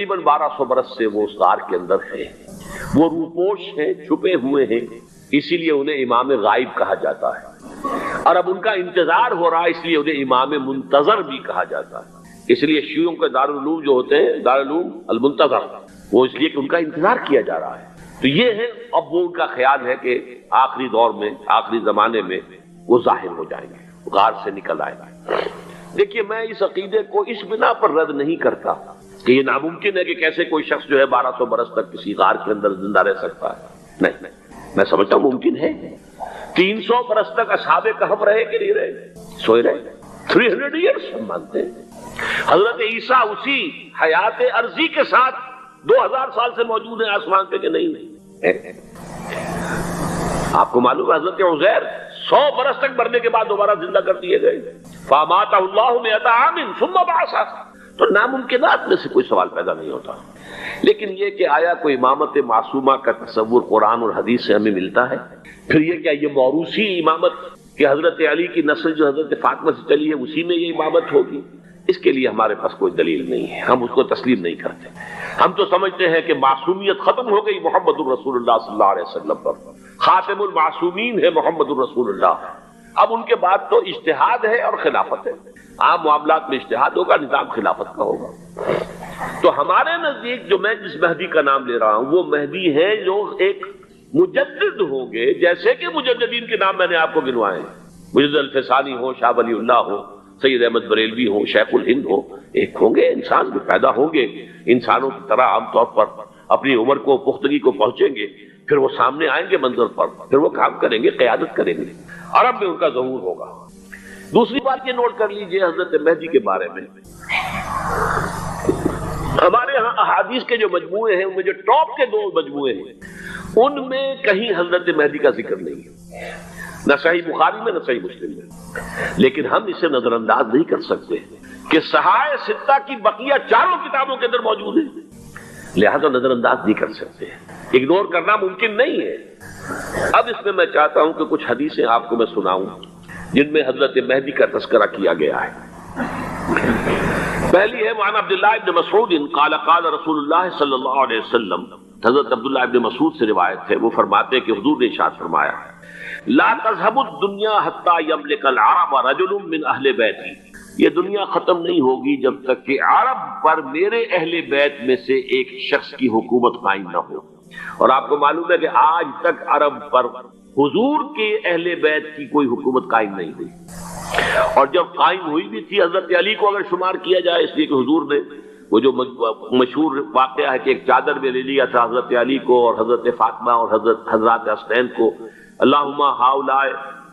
تقریباً 1200 برس سے وہ اس غار کے اندر ہیں، وہ روپوش ہیں، چھپے ہوئے ہیں، اسی لیے انہیں امام غائب کہا جاتا ہے، اور اب ان کا انتظار ہو رہا ہے اس لیے انہیں امام منتظر بھی کہا جاتا ہے۔ اس لیے شیعوں کے دارالعلوم جو ہوتے ہیں دارالعلوم المنتظر، وہ اس لیے کہ ان کا انتظار کیا جا رہا ہے۔ تو یہ ہے اب وہ ان کا خیال ہے کہ آخری دور میں، آخری زمانے میں وہ ظاہر ہو جائیں گے، غار سے نکل آئے گا۔ دیکھیے میں اس عقیدے کو اس بنا پر رد نہیں کرتا کہ یہ ناممکن ہے کہ کیسے کوئی شخص جو ہے 1200 برس تک کسی غار کے اندر زندہ رہ سکتا ہے، نہیں، میں سمجھتا ہوں ممکن ہے۔ 300 برس تک اصحاب کہف رہے کہ نہیں رہے، سوئے رہے، 300 ایئرس ہم مانتے ہیں۔ حضرت عیسیٰ اسی حیات عرضی کے ساتھ 2000 سال سے موجود ہیں آسمان پہ کہ نہیں؟ آپ کو معلوم ہے حضرت عزیر 100 برس تک مرنے کے بعد دوبارہ زندہ کر دیے گئے، فاماتہ اللہ 100 عام ثم بعثہ۔ تو ناممکنات میں سے کوئی سوال پیدا نہیں ہوتا، لیکن یہ کہ آیا کوئی امامت معصومہ کا تصور قرآن اور حدیث سے ہمیں ملتا ہے؟ پھر یہ کیا یہ موروثی امامت کہ حضرت علی کی نسل جو حضرت فاطمہ سے چلی ہے اسی میں یہ امامت ہوگی؟ اس کے لیے ہمارے پاس کوئی دلیل نہیں ہے، ہم اس کو تسلیم نہیں کرتے۔ ہم تو سمجھتے ہیں کہ معصومیت ختم ہو گئی محمد الرسول اللہ صلی اللہ علیہ وسلم پر، خاتم المعصومین ہے محمد الرسول اللہ۔ اب ان کے بعد تو اجتہاد ہے اور خلافت ہے، عام معاملات میں اجتہاد ہوگا، نظام خلافت کا ہوگا۔ تو ہمارے نزدیک جو میں جس مہدی کا نام لے رہا ہوں وہ مہدی ہے جو ایک مجدد ہوں گے، جیسے کہ مجددین کے نام میں نے آپ کو گنوائے، مجدد الفسانی ہو، شاہ ولی اللہ ہو، سید احمد بریلوی ہو، شیخ الہند ہو، ایک ہوں گے انسان جو پیدا ہوں گے انسانوں کی طرح عام طور پر اپنی عمر کو پختگی کو پہنچیں گے، پھر وہ سامنے آئیں گے منظر پر، پھر وہ کام کریں گے، قیادت کریں گے، عرب میں ان کا ظہور ہوگا۔ دوسری بات یہ نوٹ کر لیجئے حضرت مہدی کے بارے میں، ہمارے ہاں احادیث کے جو مجموعے ہیں ان میں جو ٹاپ کے 2 مجموعے ہیں ان میں کہیں حضرت مہدی کا ذکر نہیں ہے، نہ صحیح بخاری میں نہ صحیح مسلم میں، لیکن ہم اسے نظر انداز نہیں کر سکتے کہ صحائح ستہ کی بقیہ 4 کتابوں کے اندر موجود ہے، لہذا نظر انداز نہیں کر سکتے، اگنور کرنا ممکن نہیں ہے۔ اب اس میں چاہتا ہوں کہ کچھ حدیثیں آپ کو میں سناؤں جن میں حضرت مہدی کا تذکرہ کیا گیا ہے۔ پہلی ہے وعن عبداللہ ابن مسعود قال قال رسول اللہ صلی اللہ علیہ وسلم، حضرت عبداللہ ابن مسعود سے روایت ہے، وہ فرماتے ہیں کہ حضور نے ارشاد فرمایا لا تذهب الدنيا حتى يملك العرب رجل من اہل بیتی، یہ دنیا ختم نہیں ہوگی جب تک کہ عرب پر میرے اہل بیت میں سے ایک شخص کی حکومت قائم نہ ہو۔ اور آپ کو معلوم ہے کہ آج تک عرب پر حضور کے اہل بیت کی کوئی حکومت قائم نہیں ہوئی، اور جب قائم ہوئی بھی تھی حضرت علی کو اگر شمار کیا جائے، اس لیے کہ حضور نے وہ جو مشہور واقعہ ہے کہ ایک چادر میں لے لیا تھا حضرت علی کو اور حضرت فاطمہ اور حضرات حسنین کو، اللہم ہؤلاء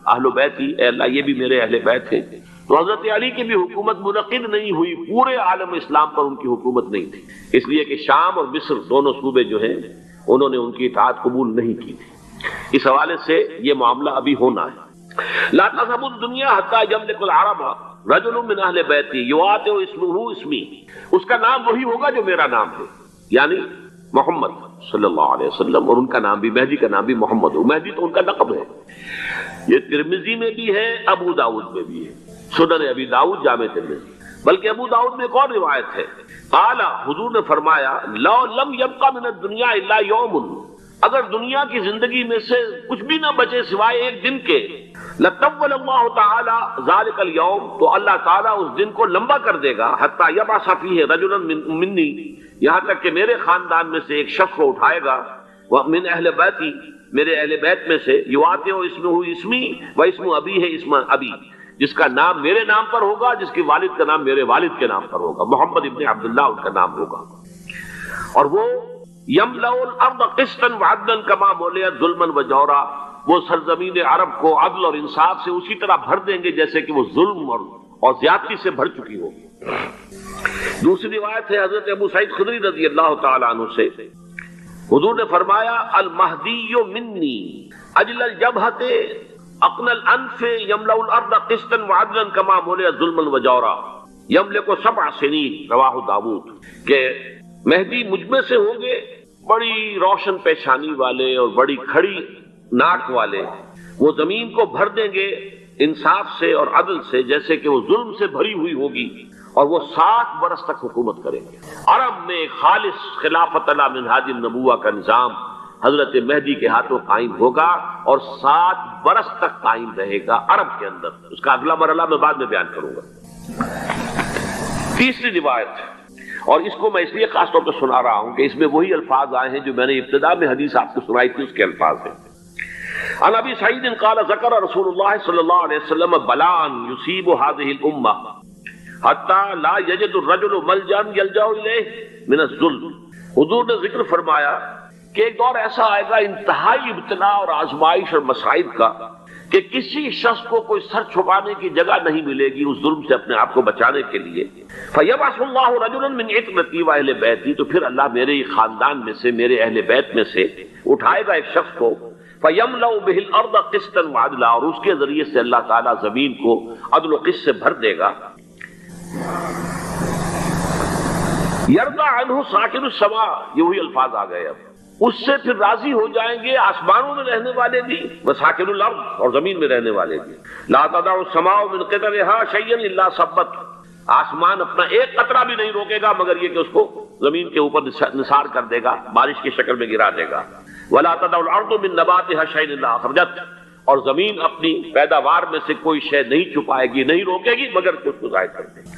اہل بیتی، اے اللہ یہ بھی میرے اہل بیت ہیں۔ تو حضرت علی کی بھی حکومت منعقد نہیں ہوئی، پورے عالم اسلام پر ان کی حکومت نہیں تھی، اس لیے کہ شام اور مصر دونوں صوبے جو ہیں انہوں نے ان کی اطاعت قبول نہیں کی تھی۔ اس حوالے سے یہ معاملہ ابھی ہونا ہے۔ لا تذهب الدنيا حتى يملك العرب رجل من اہل بیتی یواطئ اسمہ اسمی، اس کا نام وہی ہوگا جو میرا نام ہے، یعنی محمد صلی اللہ علیہ وسلم، اور ان کا نام بھی مہدی کا نام بھی محمد ہو، مہدی تو ان کا لقب ہے۔ یہ ترمذی میں بھی ہے، ابو داؤد میں بھی ہے، سنن ابی داؤد جامع ترمذی، بلکہ ابو داؤد میں ایک اور روایت ہے، قال حضور نے فرمایا لو لم يبقى من الدنيا الا يوم، اگر دنیا کی زندگی میں سے کچھ بھی نہ بچے سوائے ایک دن کے، لطول اللہ تعالی ذلك اليوم، تو اللہ تعالیٰ اس دن کو لمبا کر دے گا، حتی یبعث فیہ رجلا منی، یہاں تک کہ میرے خاندان میں سے ایک شخص کو اٹھائے گا، من اہل بیتی، میرے اہل بیت میں سے، یواطئ اسمہ اسمی و اسم ابی ہے اسم ابی، جس کا نام میرے نام پر ہوگا، جس کے والد کا نام میرے والد کے نام پر ہوگا، محمد ابن عبداللہ ان کا نام ہوگا، اور وہ یملأ الارض قسطا وعدلا کما ملئت ظلما وجورا، وہ سرزمین عرب کو عدل اور انصاف سے اسی طرح بھر دیں گے جیسے کہ وہ ظلم اور زیادتی سے بھر چکی ہوگی۔ دوسری روایت ہے حضرت ابو سعید خدری رضی اللہ تعالی عنہ سے، حضور نے فرمایا المہدی منی اجل الجبہۃ اقن الانف یملأ الارض قسطا وعدلا کما ملئت ظلما وجورا یملک 7 سنین، رواہ داؤد، کہ مہدی مجھ میں سے ہوں گے بڑی روشن پیشانی والے اور بڑی کھڑی ناک والے، وہ زمین کو بھر دیں گے انصاف سے اور عدل سے جیسے کہ وہ ظلم سے بھری ہوئی ہوگی، اور وہ 7 برس تک حکومت کریں گے۔ عرب میں خالص خلافت علی منہاج النبوہ کا نظام حضرت مہدی کے ہاتھوں قائم ہوگا اور 7 برس تک قائم رہے گا عرب کے اندر۔ اس کا اگلا مرحلہ میں بعد میں بیان کروں گا۔ تیسری روایت، اور اس کو میں اس لیے خاص طور پر سنا رہا ہوں کہ اس میں وہی الفاظ آئے ہیں جو میں نے ابتدا میں حدیث آپ کو سنائی تھی، اس کے الفاظ ہیں۔ عن ابی سعید قال ذکر رسول اللہ صلی اللہ علیہ وسلم بلاء یصیب هذه الامہ حتی لا یجد الرجل ملجا یلجا الیہ من الذل۔ حضور نے ذکر فرمایا کہ ایک دور ایسا آئے گا انتہائی ابتلا اور آزمائش اور مصائب کا کہ کسی شخص کو کوئی سر چھپانے کی جگہ نہیں ملے گی اس ظلم سے اپنے آپ کو بچانے کے لیے۔ فَيَبْعَثُ اللَّهُ رَجُلًا مِنْ عِتْرَتِي وَأَهْلِ بَيْتِي، تو پھر اللہ میرے خاندان میں سے، میرے اہل بیت میں سے اٹھائے گا ایک شخص کو، فَيَمْلَأُ بِهِ الْأَرْضَ قِسْطًا وَعَدْلًا، اور اس کے ذریعے سے اللہ تعالیٰ زمین کو عدل و قسط سے بھر دے گا۔ يَرْضَى عَنْهُ سَاكِنُ السَّمَاءِ، یہ وہی الفاظ آ گئے اب، اس سے پھر راضی ہو جائیں گے آسمانوں میں رہنے والے بھی، وساکن الارض، اور زمین میں رہنے والے بھی۔ لا تدع السماء من قطرها شيئا الا ثبت، آسمان اپنا ایک قطرہ بھی نہیں روکے گا مگر یہ کہ اس کو زمین کے اوپر نثار کر دے گا، بارش کی شکل میں گرا دے گا۔ ولا تدع الارض من نباتها شيئا الا اخرجت، اور زمین اپنی پیداوار میں سے کوئی شے نہیں چھپائے گی، نہیں روکے گی مگر کہ اس کو ظاہر کر دے گی۔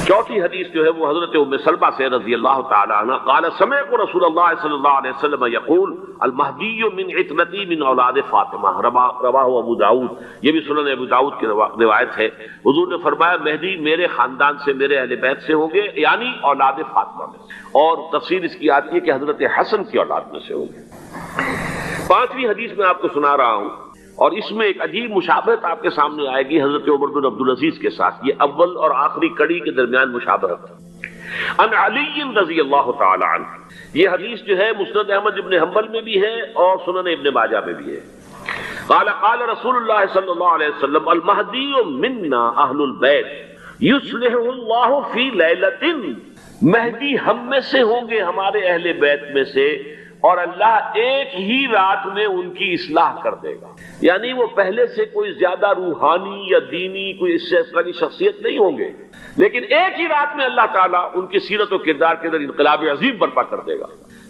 چوتھی حدیث جو ہے وہ حضرت ام سلمہ سے رضی اللہ تعالی عنہ قال سمعت رسول اللہ صلی اللہ علیہ وسلم یقول المہدی من عترتی من اولاد فاطمہ، رواہ ابو داؤد، یہ بھی سنن ابو داؤد کی روایت ہے۔ حضور نے فرمایا مہدی میرے خاندان سے، میرے اہل بیت سے ہوں گے، یعنی اولاد فاطمہ میں سے، اور تفسیر اس کی آتی ہے کہ حضرت حسن کی اولاد میں سے ہوں گے۔ پانچویں حدیث میں آپ کو سنا رہا ہوں، اور اس میں ایک عجیب مشابہت آپ کے سامنے آئے گی حضرت عمر بن عبدالعزیز کے ساتھ، یہ اول اور آخری کڑی کے درمیان مشابہت۔ عن علی رضی اللہ تعالی عنہ، یہ حدیث جو ہے مسند احمد ابن حنبل میں بھی ہے اور سنن ابن ماجہ میں بھی ہے۔ قال قال رسول اللہ صلی اللہ علیہ وسلم المہدی منا اہل البیت یصلح اللہ فی لیلۃ، مہدی ہم میں سے ہوں گے، ہمارے اہل بیت میں سے، اور اللہ ایک ہی رات میں ان کی اصلاح کر دے گا، یعنی وہ پہلے سے کوئی زیادہ روحانی یا دینی کوئی اس طرح کی شخصیت نہیں ہوں گے، لیکن ایک ہی رات میں اللہ تعالیٰ ان کی سیرت و کردار کے اندر انقلاب عظیم برپا کر دے گا۔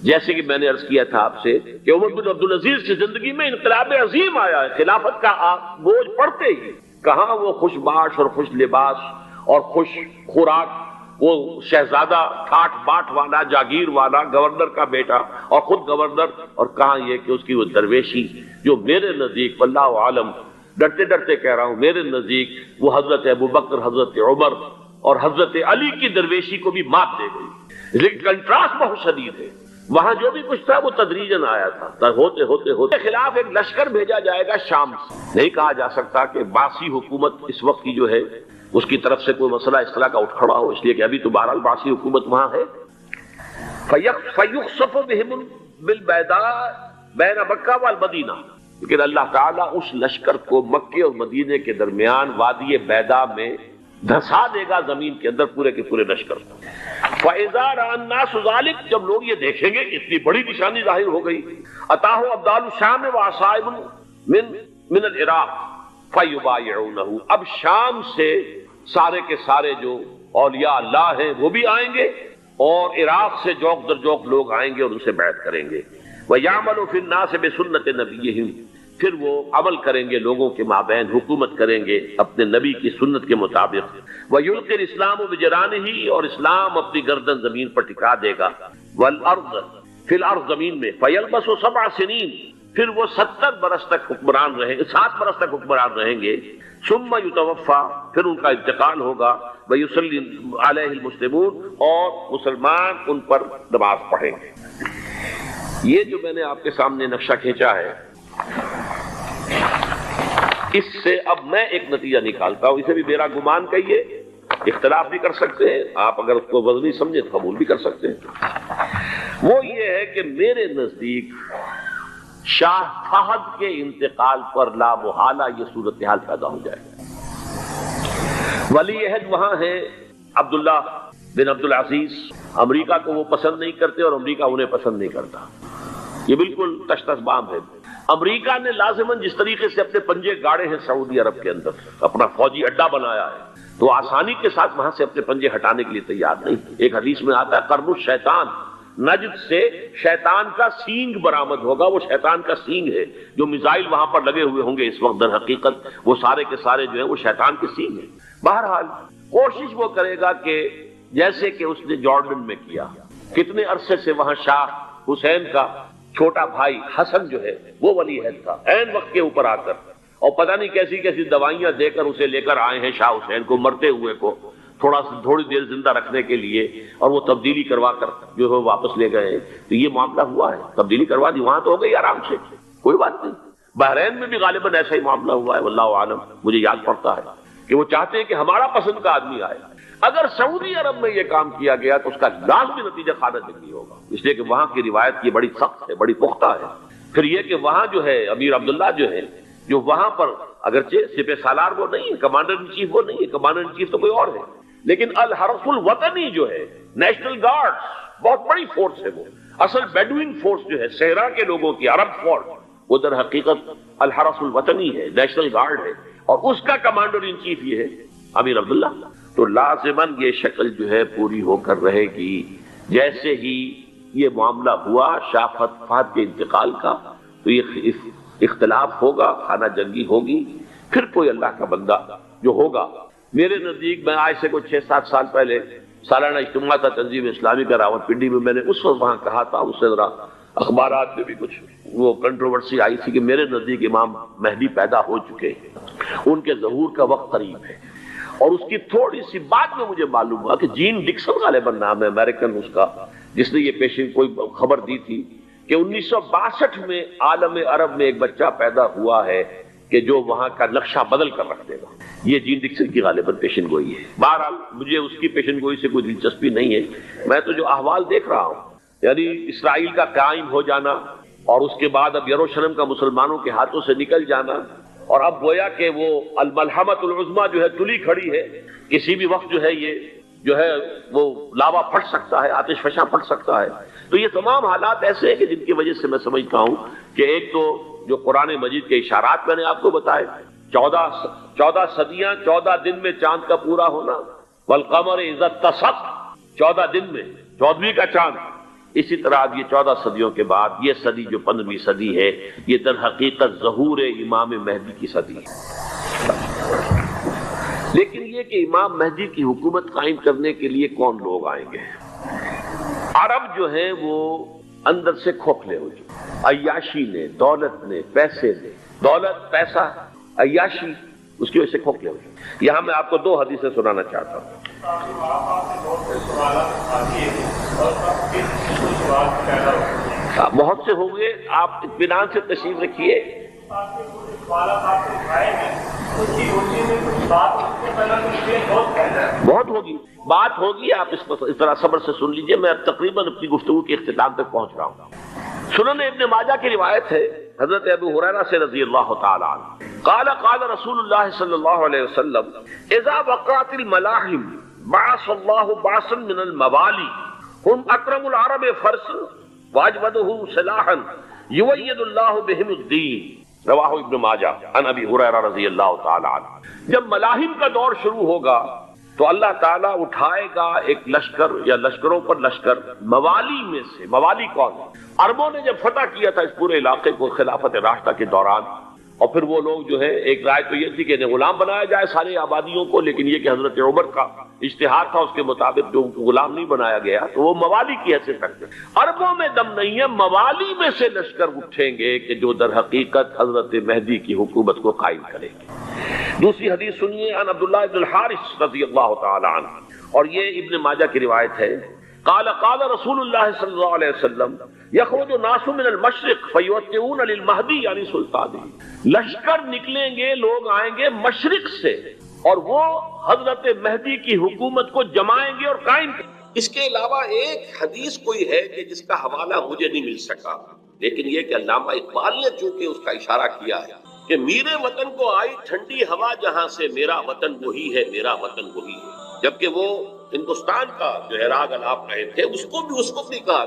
جیسے کہ میں نے عرض کیا تھا آپ سے کہ عمر بن عبدالعزیز کی زندگی میں انقلاب عظیم آیا ہے، خلافت کا بوجھ پڑتے ہی کہاں وہ خوش باش اور خوش لباس اور خوش خوراک، وہ شہزادہ ٹھاٹ باٹ والا، جاگیر والا، گورنر کا بیٹا اور خود گورنر، اور کہاں یہ کہ اس کی وہ درویشی جو میرے نزدیک واللہ عالم، ڈرتے ڈرتے کہہ رہا ہوں، میرے نزدیک وہ حضرت ابو بکر، حضرت عمر اور حضرت علی کی درویشی کو بھی مات دے گئی، لیکن کنٹراسٹ بہت شدید ہے۔ وہاں جو بھی کچھ تھا وہ تدریجاً آیا تھا، ہوتے ہوتے ہوتے خلاف ایک لشکر بھیجا جائے گا شام سے۔ نہیں کہا جا سکتا کہ باسی حکومت اس وقت کی جو ہے اس کی طرف سے کوئی مسئلہ اس طرح کا اٹھ کھڑا ہو، اس لیے کہ ابھی تو بہرحال باسی حکومت وہاں ہے۔ فَيُخْسَفُ بِهِمْ بِالْبَيْضَاءِ بَيْنَ مکہ وَالْمَدِینَہ، لیکن اللہ تعالیٰ اس لشکر کو مکے اور مدینے کے درمیان وادی بیضاء میں دھسا دے گا، زمین کے اندر پورے کے پورے لشکر کو۔ فَإِذَا رَأَى النَّاسُ ذَلِكَ، جب لوگ یہ دیکھیں گے کہ اتنی بڑی نشانی ظاہر ہو گئی، أَتَاهُ أَبْدَالُ الشَّامِ وَعَصَائِبٌ مِنَ الْعِرَاقِ فَيُبَايِعُونَهُ، اب شام سے سارے کے سارے جو اولیاء اللہ ہیں وہ بھی آئیں گے، اور عراق سے جوق در جوق لوگ آئیں گے اور ان سے بیعت کریں گے۔ وَيَعْمَلُ فِي النَّاسِ بِسُنَّةِ نَبِيِّهِمْ، پھر وہ عمل کریں گے لوگوں کے مابین، حکومت کریں گے اپنے نبی کی سنت کے مطابق۔ وَيُلْقِي الْإِسْلَامُ بِجَرَانِهِ، اور اسلام اپنی گردن زمین پر ٹکا دے گا۔ وَالْأَرْضَ فِي الْأَرْض، زمین میں۔ فَيَلْبَسُ 7 سنین، پھر وہ 70 برس تک حکمران رہیں گے، 7 برس تک حکمران رہیں گے۔ ثم یتوفا، پھر ان کا انتقال ہوگا۔ ویصلی علیہ المسلمون، اور مسلمان ان پر نماز پڑھیں گے۔ یہ جو میں نے آپ کے سامنے نقشہ کھینچا ہے، اس سے اب میں ایک نتیجہ نکالتا ہوں، اسے بھی میرا گمان کہیے، اختلاف بھی کر سکتے ہیں آپ، اگر اس کو وزنی سمجھے تو قبول بھی کر سکتے ہیں۔ وہ یہ ہے کہ میرے نزدیک شاہ فہد کے انتقال پر لا محالہ یہ صورتحال پیدا ہو جائے گا۔ ولی عہد وہاں ہے عبداللہ بن عبدالعزیز، امریکہ کو وہ پسند نہیں کرتے اور امریکہ انہیں پسند نہیں کرتا، یہ بالکل تش تش بام ہے۔ امریکہ نے لازماً جس طریقے سے اپنے پنجے گاڑے ہیں سعودی عرب کے اندر، اپنا فوجی اڈا بنایا ہے، تو آسانی کے ساتھ وہاں سے اپنے پنجے ہٹانے کے لیے تیار نہیں. ایک حدیث میں آتا ہے قرن الشیطان، نجد سے شیطان کا سینگ برآمد ہوگا. وہ شیطان کا سینگ ہے. جو میزائل وہاں پر لگے ہوئے ہوں گے اس وقت در حقیقت وہ سارے کے سارے جو ہیں وہ شیطان کے سینگ ہیں. بہرحال کوشش وہ کرے گا کہ جیسے کہ اس نے جارڈن میں کیا. کتنے عرصے سے وہاں شاہ حسین کا چھوٹا بھائی حسن جو ہے وہ ولی عہد تھا، عین وقت کے اوپر آ کر، اور پتہ نہیں کیسی کیسی دوائیاں دے کر اسے لے کر آئے ہیں شاہ حسین کو، مرتے ہوئے کو تھوڑی دیر زندہ رکھنے کے لیے، اور وہ تبدیلی کروا کر جو ہے واپس لے گئے. تو یہ معاملہ ہوا ہے، تبدیلی کروا دی، وہاں تو ہو گئی آرام سے، کوئی بات نہیں. بحرین میں بھی غالباً ایسا ہی معاملہ ہوا ہے، واللہ عالم. مجھے یاد پڑتا ہے کہ وہ چاہتے ہیں کہ ہمارا پسند کا آدمی آئے. اگر سعودی عرب میں یہ کام کیا گیا تو اس کا لازمی نتیجہ خانہ جنگی ہوگا، اس لیے کہ وہاں کی روایت یہ بڑی سخت ہے، بڑی پختہ ہے. پھر یہ کہ وہاں جو ہے امیر عبداللہ جو ہے، جو وہاں پر اگرچہ سپہ سالار وہ نہیں ہے، کمانڈر ان چیف وہ نہیں ہے، کمانڈر ان چیف تو کوئی اور ہے، لیکن الحرس الوطنی جو ہے، نیشنل گارڈ بہت بڑی فورس ہے. وہ اصل بیڈوئن فورس جو ہے صحرا کے لوگوں کی عرب فورس، وہ در حقیقت الحرس الوطنی ہے، نیشنل گارڈ ہے، اور اس کا کمانڈر ان چیف یہ ہے امیر عبداللہ. تو لازماً یہ شکل جو ہے پوری ہو کر رہے گی. جیسے ہی یہ معاملہ ہوا شاہ فہد کے انتقال کا تو یہ اختلاف ہوگا، خانہ جنگی ہوگی. پھر کوئی اللہ کا بندہ جو ہوگا، میرے نزدیک میں آج سے کوئی 6-7 سال پہلے سالانہ اجتماع تھا تنظیم اسلامی کا راولپنڈی میں، میں نے اس وقت وہاں کہا تھا، اس سے ذرا اخبارات میں بھی کچھ وہ کنٹروورسی آئی تھی کہ میرے نزدیک امام مہدی پیدا ہو چکے ہیں، ان کے ظہور کا وقت قریب ہے. اور اس کی تھوڑی سی بات میں مجھے معلوم ہوا کہ جین ڈکسن غالباً نام ہے امریکن اس کا، جس نے یہ پیشن کوئی خبر دی تھی کہ 1962 میں عالم عرب میں ایک بچہ پیدا ہوا ہے کہ جو وہاں کا نقشہ بدل کر رکھ دے گا. یہ جین ڈکسن کی غالباً پیشن گوئی ہے. بہرحال مجھے اس کی پیشن گوئی سے کوئی دلچسپی نہیں ہے. میں تو جو احوال دیکھ رہا ہوں، یعنی اسرائیل کا قائم ہو جانا، اور اس کے بعد اب یروشلم کا مسلمانوں کے ہاتھوں سے نکل جانا، اور اب گویا کہ وہ الملحمۃ العظمیٰ جو ہے تلی کھڑی ہے، کسی بھی وقت جو ہے یہ جو ہے وہ لاوا پھٹ سکتا ہے، آتش فشاں پھٹ سکتا ہے. تو یہ تمام حالات ایسے ہیں کہ جن کی وجہ سے میں سمجھتا ہوں کہ ایک تو جو قرآن مجید کے اشارات میں نے آپ کو بتائے، 14 صدیاں 14 دن میں چاند کا پورا ہونا، والقمر اذا اتسق، 14 دن میں 14ویں کا چاند. اسی طرح اب یہ 14 صدیوں کے بعد یہ صدی جو 15ویں صدی ہے، یہ در حقیقت ظہور امام مہدی کی صدی ہے. لیکن یہ کہ امام مہدی کی حکومت قائم کرنے کے لیے کون لوگ آئیں گے؟ عرب جو ہیں وہ اندر سے کھوکھلے ہو چکے، عیاشی نے، دولت نے، پیسے نے، دولت، پیسہ، عیاشی، اس کی وجہ سے کھوکھلے ہو چکے. یہاں میں آپ کو 2 حدیثیں سنانا چاہتا ہوں. بہت سے ہوں گے، آپ اطمینان سے تشریف رکھیے. بہت ہوگی، بات ہوگی، آپ اس طرح صبر سے سن لیجئے. میں تقریباً اپنی گفتگو کے اختتام تک پہنچ رہا ہوں. سنن ابن ماجہ کی روایت ہے حضرت ابو ہریرہ سے رضی اللہ تعالی عنہ قال قال رسول اللہ صلی اللہ علیہ وسلم اذا وقعت الملاحم بعث اللہ بعثا من الموالی هم اکرم العرب فرسا واجودهم سلاحا یوید اللہ بهم الدین. رواہ ابن ماجہ عن ابی ہریرہ رضی اللہ تعالی عنہ. جب ملاحم کا دور شروع ہوگا تو اللہ تعالیٰ اٹھائے گا ایک لشکر یا لشکروں پر لشکر موالی میں سے. موالی کون ہے؟ عربوں نے جب فتح کیا تھا اس پورے علاقے کو خلافت راشدہ کے دوران، اور پھر وہ لوگ جو ہے ایک رائے تو یہ تھی کہ انہیں غلام بنایا جائے سارے آبادیوں کو، لیکن یہ کہ حضرت عمر کا اجتہاد تھا، اس کے مطابق جو ان کو غلام نہیں بنایا گیا تو وہ موالی کی حیثیت رکھتے. عربوں میں دم نہیں ہے، موالی میں سے لشکر اٹھیں گے کہ جو در حقیقت حضرت مہدی کی حکومت کو قائم کریں گے. دوسری حدیث سنیے عن عبداللہ ابن الحارث رضی اللہ تعالی عنہ، اور یہ ابن ماجہ کی روایت ہے. قال قال رسول اللہ صلی اللہ علیہ وسلم یخرج الناس من المشرق فیوتئون للمہدی یعنی سلطانی. لشکر نکلیں گے، لوگ آئیں گے مشرق سے، اور وہ حضرت مہدی کی حکومت کو جمائیں گے اور قائم کریں گے. اس کے علاوہ ایک حدیث کوئی ہے کہ جس کا حوالہ مجھے نہیں مل سکا، لیکن یہ کہ علامہ اقبال نے چونکہ اس کا اشارہ کیا ہے کہ میرے وطن کو آئی ٹھنڈی ہوا جہاں سے، میرا وطن وہی ہے، میرا وطن وہی ہے. جبکہ وہ ہندوستان کا جو عراق آپ رہے تھے اس کو بھی کہا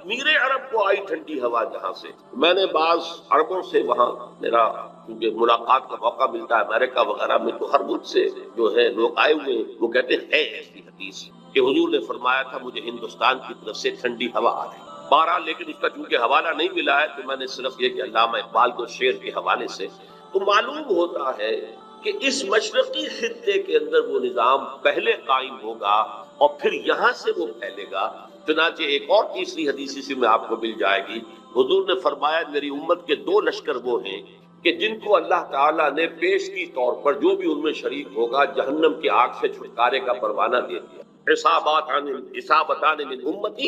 میرے عرب کو آئی ٹھنڈی ہوا جہاں سے. میں نے بعض عربوں سے وہاں میرا کیونکہ ملاقات کا موقع ملتا ہے امریکہ وغیرہ میں، تو ہر ملک سے جو ہے لوگ آئے ہوئے وہ کہتے ہیں ایسی حدیث کہ حضور نے فرمایا تھا مجھے ہندوستان کی طرف سے ٹھنڈی ہوا آ رہی. بہرحال لیکن اس کا چونکہ حوالہ نہیں ملا ہے تو میں نے صرف یہ کہ علامہ اقبال کو شعر کے حوالے سے تو معلوم ہوتا ہے کہ اس مشرقی خطے کے اندر وہ نظام پہلے قائم ہوگا اور پھر یہاں سے وہ پھیلے گا. چنانچہ ایک اور تیسری حدیث اسی میں آپ کو مل جائے گی. حضور نے فرمایا میری امت کے 2 لشکر وہ ہیں کہ جن کو اللہ تعالیٰ نے پیش کی طور پر جو بھی ان میں شریک ہوگا جہنم کی آگ سے چھٹکارے کا پروانہ دے دیا. عصابتان من امتی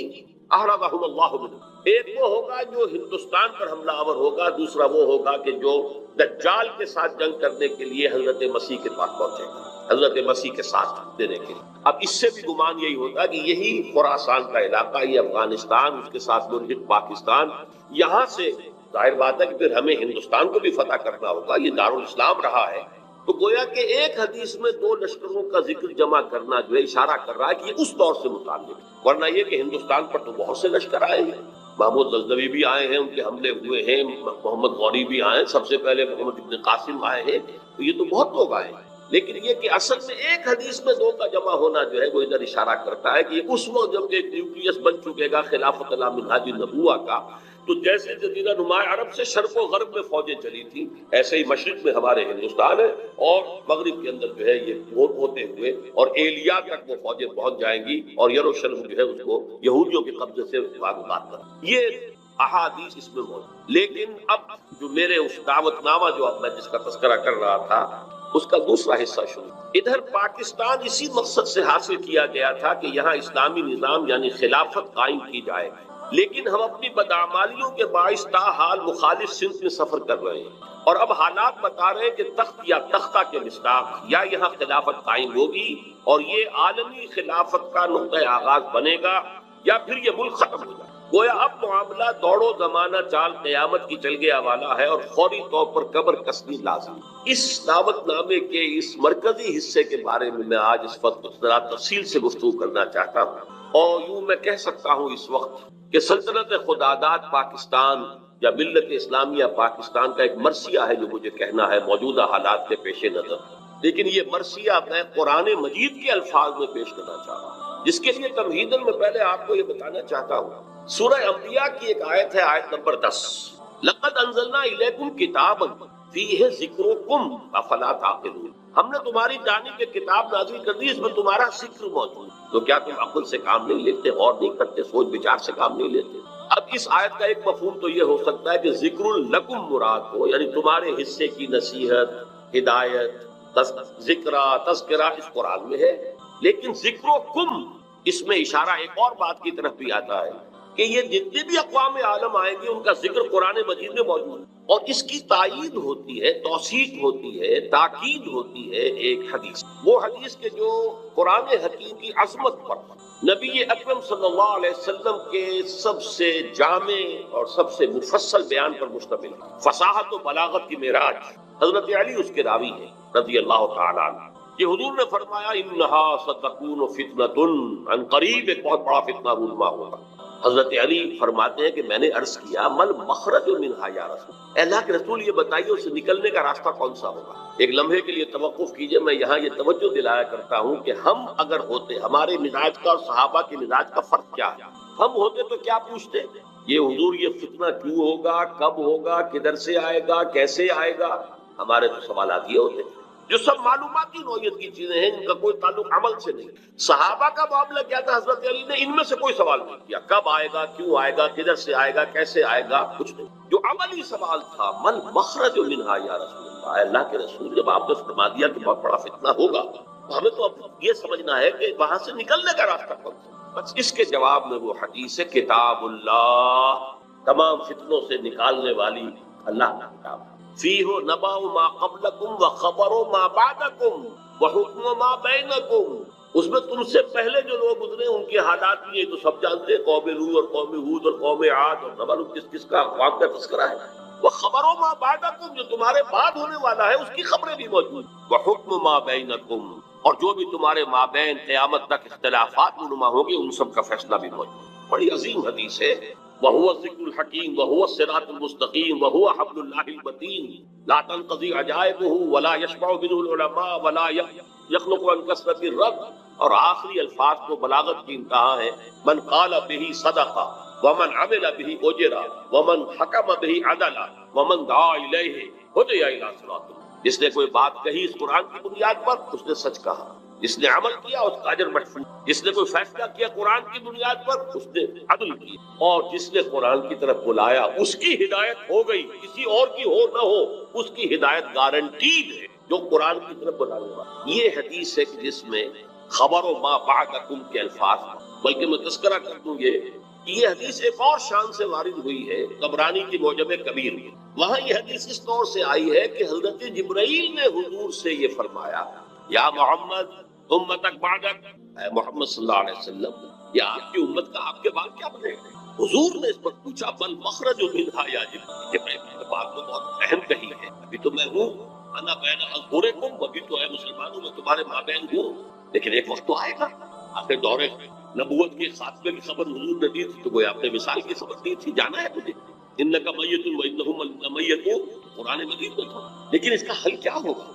احرقهم اللہ منہ. ایک وہ ہوگا جو ہندوستان پر حملہ آور ہوگا، دوسرا وہ ہوگا کہ جو دجال کے ساتھ جنگ کرنے کے لیے حضرت مسیح کے پاس پہنچے گا، حضرت مسیح کے ساتھ دینے کے لیے. اب اس سے بھی گمان یہی ہوتا کہ یہی خراسان کا علاقہ، یہ افغانستان، اس کے ساتھ ملحق پاکستان، یہاں سے ظاہر بات ہے کہ پھر ہمیں ہندوستان کو بھی فتح کرنا ہوگا. یہ دارالاسلام رہا ہے. تو گویا کہ ایک حدیث میں 2 لشکروں کا ذکر جمع کرنا جو ہے اشارہ کر رہا ہے کہ یہ اس دور سے متعلق ہے. ورنہ یہ کہ ہندوستان پر تو بہت سے لشکر آئے ہیں، محمود غزنوی بھی آئے ہیں، ان کے حملے ہوئے ہیں، محمد غوری بھی آئے ہیں، سب سے پہلے محمد ابن قاسم آئے ہیں. تو یہ تو بہت لوگ آئے ہیں. لیکن یہ کہ اصل میں ایک حدیث میں 2 کا جمع ہونا جو ہے وہ ادھر اشارہ کرتا ہے کہ یہ اس وقت جب ایک نیوکلیس بن چکے گا خلافت علی منہاج النبوہ کا. تو جیسے جزیرہ نما عرب سے شرق و غرب میں فوجیں چلی تھی، ایسے ہی مشرق میں ہمارے ہندوستان ہے اور مغرب کے اندر جو ہے یہ ہوتے ہوئے اور ایلیا تک وہ فوجیں پہنچ جائیں گی اور یروشلم جو ہے اس کو یہودیوں کے قبضے سے بات کر. یہ احادیث اس میں موجود. لیکن اب جو میرے اس دعوت نامہ جو اب میں جس کا تذکرہ کر رہا تھا اس کا دوسرا حصہ شروع. ادھر پاکستان اسی مقصد سے حاصل کیا گیا تھا کہ یہاں اسلامی نظام یعنی خلافت قائم کی جائے، لیکن ہم اپنی بدعمالیوں کے باعث تاحال مخالف سمت میں سفر کر رہے ہیں اور اب حالات بتا رہے ہیں کہ تخت یا تختہ کے مصداق یا یہاں خلافت قائم ہوگی اور یہ عالمی خلافت کا نقطہ آغاز بنے گا یا پھر یہ ملک ختم ہو جائے. گویا اب معاملہ دوڑو زمانہ چال قیامت کی چل گیا والا ہے اور فوری طور پر قبر کسنی لازم. اس دعوت نامے کے اس مرکزی حصے کے بارے میں آج اس وقت ذرا تفصیل سے گفتگو کرنا چاہتا ہوں. اور یوں میں کہہ سکتا ہوں اس وقت کہ سلطنت خداداد پاکستان یا ملت اسلامیہ پاکستان کا ایک مرثیہ ہے جو مجھے کہنا ہے موجودہ حالات کے پیش نظر. لیکن یہ مرثیہ میں قرآن مجید کے الفاظ میں پیش کرنا چاہ رہا ہوں، جس کے لیے تمہیداً میں پہلے آپ کو یہ بتانا چاہتا ہوں. سورہ انبیاء کی ایک آیت ہے، آیت نمبر 10. لقد انزلنا الیکم کتابا فیہ ذکرکم افلا تعقلون. ہم نے تمہاری جانب ایک کتاب نازل کر دی، اس میں تمہارا ذکر موجود. تو کیا تم عقل سے کام نہیں لیتے، غور نہیں کرتے، سوچ بچار سے کام نہیں لیتے؟ اب اس آیت کا ایک مفہوم تو یہ ہو سکتا ہے کہ ذکر لکم مراد ہو، یعنی تمہارے حصے کی نصیحت، ہدایت، تذکرہ اس قرآن میں ہے. لیکن ذکرکم اس میں اشارہ ایک اور بات کی طرف بھی آتا ہے کہ یہ جتنے بھی اقوام عالم آئیں گے ان کا ذکر قرآن مجید میں موجود ہے اور اس کی تائید ہوتی ہے، توثیق ہوتی ہے، تاکید ہوتی ہے ایک حدیث. وہ حدیث کے جو قرآن حکیم کی عظمت پر نبی اکرم صلی اللہ علیہ وسلم کے سب سے جامع اور سب سے مفصل بیان پر مشتمل ہے. فصاحت و بلاغت کی معراج. حضرت علی اس کے راوی ہیں رضی اللہ تعالیٰ عنہ. یہ حضور نے فرمایا انہا ستکون فتنۃ، عن قریب ایک بہت بڑا فتنہ رونما ہوگا. حضرت علی فرماتے ہیں کہ میں نے عرض کیا مل مخرج منہا یا رسول، اے اللہ کے رسول یہ بتائیے اس سے نکلنے کا راستہ کون سا ہوگا. ایک لمحے کے لیے توقف کیجئے. میں یہاں یہ توجہ دلایا کرتا ہوں کہ ہم اگر ہوتے، ہمارے مزاج کا اور صحابہ کے مزاج کا فرق کیا ہے. ہم ہوتے تو کیا پوچھتے، یہ حضور یہ فتنہ کیوں ہوگا، کب ہوگا، کدھر سے آئے گا، کیسے آئے گا. ہمارے تو سوالات یہ ہوتے جو سب معلوماتی نوعیت کی چیزیں ہیں جن کا کوئی تعلق عمل سے نہیں. صحابہ کا معاملہ کیا تھا، حضرت علی نے ان میں سے کوئی سوال نہیں کیا، کب آئے گا، کیوں آئے گا، کدھر سے آئے گا، کیسے آئے گا، کچھ نہیں. جو عملی سوال تھا من مخرج منہا یا رسول اللہ، اللہ کے رسول جب آپ نے فرما دیا کہ بہت بڑا فتنہ ہوگا تو ہمیں تو اب یہ سمجھنا ہے کہ وہاں سے نکلنے کا راستہ کون سا. بس اس کے جواب میں وہ حدیث ہے کتاب اللہ، تمام فتنوں سے نکالنے والی اللہ کا کتاب. فیہ نبأ ما قبلکم وخبر ما بعدکم وحکم ما بینکم. اس میں تم سے پہلے جو لوگ گزرے ان کے حالات بھی یہ تو سب جانتے ہیں، قوم نوح اور قوم ہود اور قوم عاد، اور نہ معلوم کس کس کا اقوام کا تذکرہ ہے. وخبر ما بعدکم جو تمہارے بعد ہونے والا ہے اس کی خبریں بھی موجود. وحکم ما بینکم اور جو بھی تمہارے مابین قیامت تک اختلافات رونما ہوں گے ان سب کا فیصلہ بھی موجود۔ بڑی عظیم حدیث ہے، وَهُوَ الذِّكْرُ الْحَكِيمُ وَهُوَ الصِّرَاطُ الْمُسْتَقِيمُ وَهُوَ حَبْلُ اللَّهِ الْمَتِينُ لَا تَنْقَضِي عَجَائِبُهُ وَلَا يَشْبَعُ مِنْهُ الْعُلَمَاءُ وَلَا يَخْلُقُ عَنْ كَثْرَةِ الرَّدِّ۔ اور آخری الفاظ تو بلاغت کی انتہا ہے، من قال به صدق ومن عمل به اجر ومن حکم به عدل ومن دعا الیہ ہدی الی صراط۔ جس نے کوئی بات کہی اس قرآن کی بنیاد پر اس نے سچ کہا، جس نے عمل کیا اس کا اجر محفوظ، جس نے کوئی فیصلہ کیا قرآن کی بنیاد پر اس نے عدل کی، اور جس نے قرآن کی طرف بلایا اس کی ہدایت ہو گئی، کسی اور کی ہو نہ ہو اس کی ہدایت گارنٹیڈ ہے جو قرآن کی طرف بلانے والا۔ یہ حدیث ہے کہ جس میں خبر و ما بعدکم کے الفاظ، بلکہ میں تذکرہ کر دوں یہ حدیث ایک اور شان سے وارد ہوئی ہے طبرانی کی معجم کبیر میں۔ وہاں یہ حدیث اس طور سے آئی ہے کہ حضرت جبرائیل نے حضور سے یہ فرمایا، یا محمد امتک بعدک، اے محمد صلی اللہ علیہ وسلم یا آپ کی امت کا آپ کے بعد کیا بنے گا؟ حضور نے اس پر پوچھا بل مخرج منہا یا جبرائیل، یہ بات تو بہت اہم کہی ہے، ابھی تو میں ہوں انا بین اظہرکم، ابھی تو اے مسلمانوں میں تمہارے مابین ہوں، لیکن ایک وقت تو آئے گا، آخر دور نبوت کے خاتمے کی خبر حضور نے دی تھی تو وہ آپ نے مثال کی خبر دی تھی، جانا ہے مجھے انک میت و انہم میتون، قرآن مجید میں تھا، لیکن اس کا حل کیا ہوگا؟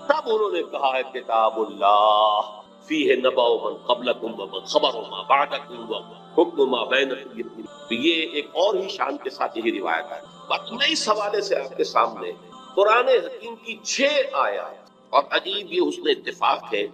تب انہوں نے کہا ہے کتاب اللہ فیہ نبأ من قبلکم ومن خبر ما بعدکم وحکم ما بینکم۔ تو یہ ایک اور ہی شان کے ساتھ یہی روایت ہے۔ بات میں اس حوالے سے آپ کے سامنے قرآن حکیم کی 6 آیات، اور عجیب یہ حسن اتفاق ہے،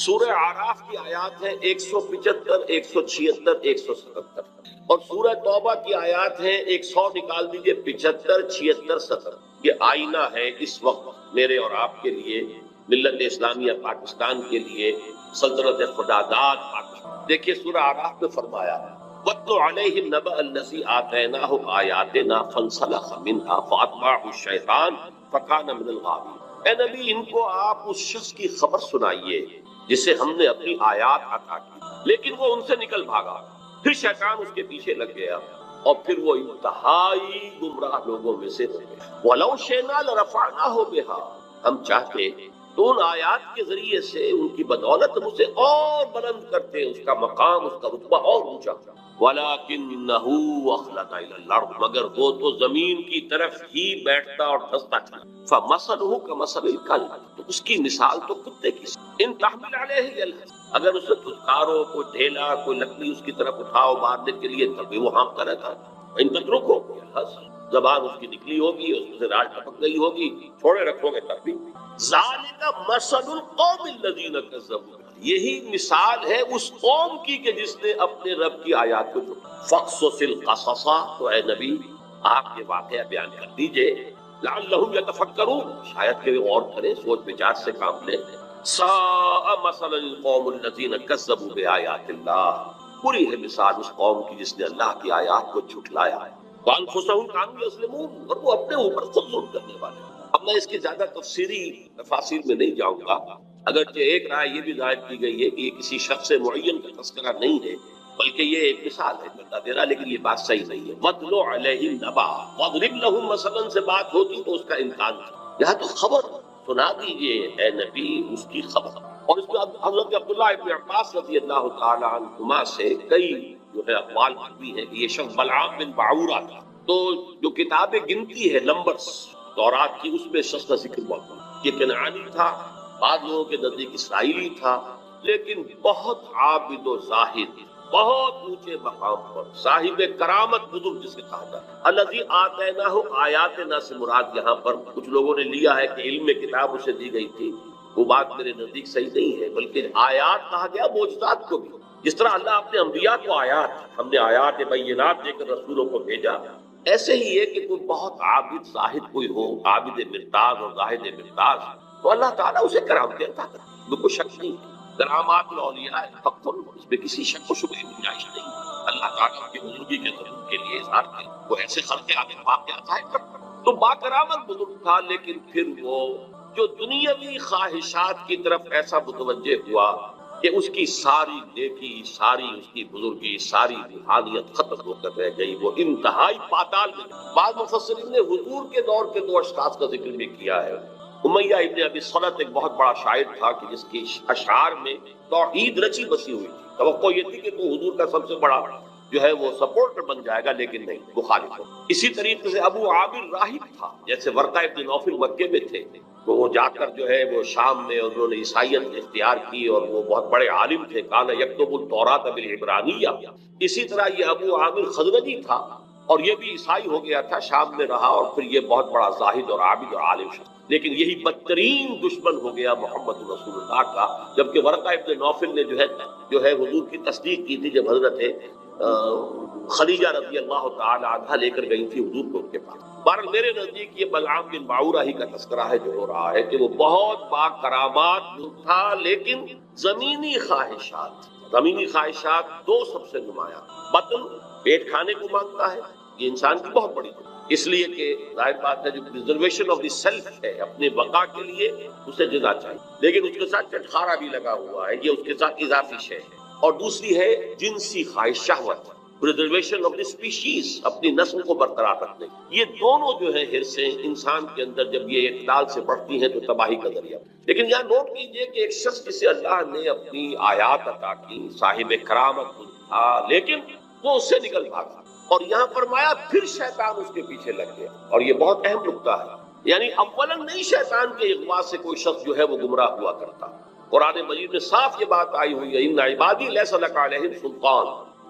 سورہ اعراف کی آیات ہیں 175 176 177، اور سورہ توبہ کی آیات ہیں 100 نکال دیجئے 75 76 70۔ یہ آئینہ ہے اس وقت میرے اور آپ کے لیے، ملت اسلامیہ پاکستان کے لیے، سلطنت خداداد پاکستان۔ دیکھیے سورہ اعراف میں فرمایا وَاتْلُ عَلَيْهِمْ نَبَأَ الَّذِي آتَيْنَاهُ آيَاتِنَا فَانسَلَخَ مِنْهَا فَأَتْبَعَهُ الشَّيْطَانُ فَكَانَ مِنَ الْغَاوِينَ۔ اے نبی ان کو آپ اس شخص کی خبر سنائیے جسے ہم نے اپنی آیات عطا کی، لیکن وہ ان سے نکل بھاگا، پھر شیطان اس کے پیچھے لگ گیا اور پھر وہ انتہائی گمراہ لوگوں میں سے ہو گیا۔ وَلَوْ شِئْنَا لَرَفَعْنَاهُ بِهَا، ہم چاہتے تو ان آیات کے ذریعے سے ان کی بدولت ہم اسے اور بلند کرتے، اس کا مقام، اس کا رتبہ اور اونچا۔ وَلَكِنَّهُ أَخْلَدَ إِلَى الْأَرْضِ، مگر وہ تو زمین کی طرف ہی بیٹھتا اور دھستا تھا۔ فَمَثَلُهُ كَمَثَلِ الْكَلْبِ، تو اس کی مثال تو کتے کی، ان تحمل علیہ یلہث، اگر اسے دھتکارو، کوئی ڈھیلا، کوئی لکڑی اس کی طرف اٹھاؤ مارنے کے لیے، تب بھی وہ ہانپتا رہتا ہے۔ ان تترکو یلہث، زبان اس کی نکلی ہوگی، اس میں سے راج ٹپک گئی ہوگی، چھوڑے رکھو گے تب بھی۔ ذالک مثل القوم الذین کذبوا، یہی مثال ہے اس قوم کی کہ جس نے اپنے رب کی آیات کو جھٹلایا۔ فقصص القصص، تو اے نبی آپ یہ واقعہ بیان کر دیجئے، لعلہم یتفکرون، شاید کہ وہ غور کریں، سوچ بچار سے کام لیں۔ ساء مثلا القوم الذین کذبوا بآیات اللہ، بری ہے مثال اس قوم کی جس نے اللہ کی آیات کو جھٹلایا ہے۔ وانفسہم کانوا یظلمون، اور وہ اپنے اوپر خود ظلم کرنے والے ہیں۔ اب میں اس کی زیادہ تفصیلی تفاصیل میں نہیں جاؤں گا، اگرچہ ایک رائے یہ بھی ظاہر کی گئی ہے کہ یہ کسی شخص معین کا تذکرہ نہیں ہے، بلکہ یہ ایک مثال ہے بتا دے رہا، لیکن یہ بات صحیح نہیں ہے۔ وَاتْلُ عَلَيْهِمْ نَبَأَ، وَاضْرِبْ لَهُم مَثَلًا سے بات ہوتی تو اس کا امکان تھا، یہاں تو خبر سنا دیجئے اے نبی اس کی خبر۔ اور اس میں حضرت عبداللہ ابن عباس رضی اللہ تعالی عنہما سے کئی جو ہے اقوال بھی ہیں کہ یہ شخص بلعام بن بعورہ تھا۔ تو جو کتابیں گنتی ہے نمبرز تورات کی، اس میں شخص کا ذکر ہوا کہ کنعانی تھا، بعض لوگوں کے نزدیک اسرائیلی تھا، لیکن بہت عابد و زاہد، بہت اونچے مقام پر، صاحب کرامت بزرگ جسے کہا جاتا ہے۔ الذی آتیناہ آیاتنا سے مراد یہاں پر کچھ لوگوں نے لیا ہے کہ علم کتاب اسے دی گئی تھی، وہ بات میرے نزدیک صحیح نہیں ہے، بلکہ آیات کہا گیا معجزات کو بھی، جس طرح اللہ اپنے انبیاء کو آیات، ہم نے آیات بینات دے کر رسولوں کو بھیجا، ایسے ہی ہے کہ کوئی بہت عابد زاہد کوئی ہو، عابد مرتاز اور زاہد مرتاز، تو اللہ تعالیٰ اسے کرامتیں عطا کرتا ہے، وہ کوئی شک نہیں ہے۔ کرامات الاولیاء حق، اس میں کسی شک و شبہ کی گنجائش نہیں۔ اللہ تعالیٰ کی بزرگی کے ضرور کے لیے اظہار کرے، وہ ایسے خلق آدم واقعات ظاہر کرتا ہے۔ تو با کرامت بزرگ تھا، لیکن پھر وہ جو دنیاوی خواہشات کی طرف ایسا متوجہ ہوا کہ اس کی ساری نیکی، ساری اس کی بزرگی، ساری روحانیت ختم ہو کر رہ گئی، وہ انتہائی پاتال میں۔ بعض مفسرین نے حضور کے دور کے 2 اشخاص کا ذکر بھی کیا ہے، امیہ ابن ابی صلت ایک بہت بڑا شاعر تھا کہ جس کی اشعار میں توحید رچی بسی ہوئی تھی. توقع یہ تھی کہ تو حضور کا سب سے بڑا جو ہے وہ سپورٹر بن جائے گا، لیکن نہیں، مخالف ہو. اسی طریقے سے ابو عامر راہب تھا، جیسے ورقہ ابن نوفل مکے میں تھے تو وہ جا کر جو ہے وہ شام میں انہوں نے عیسائیت اختیار کی اور وہ بہت بڑے عالم تھے. کان یکتب التوراۃ بالعبرانیہ. اسی طرح یہ ابو عامر خزرجی تھا اور یہ بھی عیسائی ہو گیا تھا، شام میں رہا اور پھر یہ بہت بڑا زاہد اور عابد اور عالم شخص. لیکن یہی بدترین دشمن ہو گیا محمد رسول اللہ کا، جبکہ ورقہ ابن نوفل نے جو ہے حضور کی تصدیق کی تھی جب حضرت خدیجہ رضی اللہ تعالی عنہا لے کر گئی تھی حضور کو ان کے پاس. بہرحال میرے نزدیک یہ بلعام بن باعورہ ہی کا تذکرہ ہے جو ہو رہا ہے کہ وہ بہت با کرامات تھا، لیکن زمینی خواہشات دو سب سے نمایاں. بطن، پیٹ کھانے کو مانگتا ہے، یہ انسان کی بہت بڑی ہے، اس لیے کہ ظاہر بات ہے جو پریزرویشن آف دی سیلف ہے، اپنے بقا کے لیے اسے غذا چاہیے، لیکن اس کے ساتھ چٹخارا بھی لگا ہوا ہے، یہ اس کے ساتھ اضافی شے ہے. اور دوسری ہے جنسی خواہش، شہوت، پریزرویشن آف دی اسپیشیز، اپنی نسل کو برقرار رکھنے. یہ دونوں جو ہے حرصیں انسان کے اندر جب یہ اعتدال سے بڑھتی ہیں تو تباہی کا ذریعہ. لیکن یہاں نوٹ کیجئے کہ ایک شخص جسے اللہ نے اپنی آیات عطا کی، صاحب کرامت تھا، لیکن وہ اس سے نکل بھاگا اور یہاں فرمایا پھر شیطان اس کے پیچھے لگ گیا. اور یہ بہت اہم نکتہ ہے، یعنی اولاً نہیں شیطان کے اغوا سے کوئی شخص جو ہے وہ گمراہ ہوا کرتا. قرآن مجید میں صاف یہ بات آئی ہوئی ہے، ان عبادی لیس لک علیہم سلطان.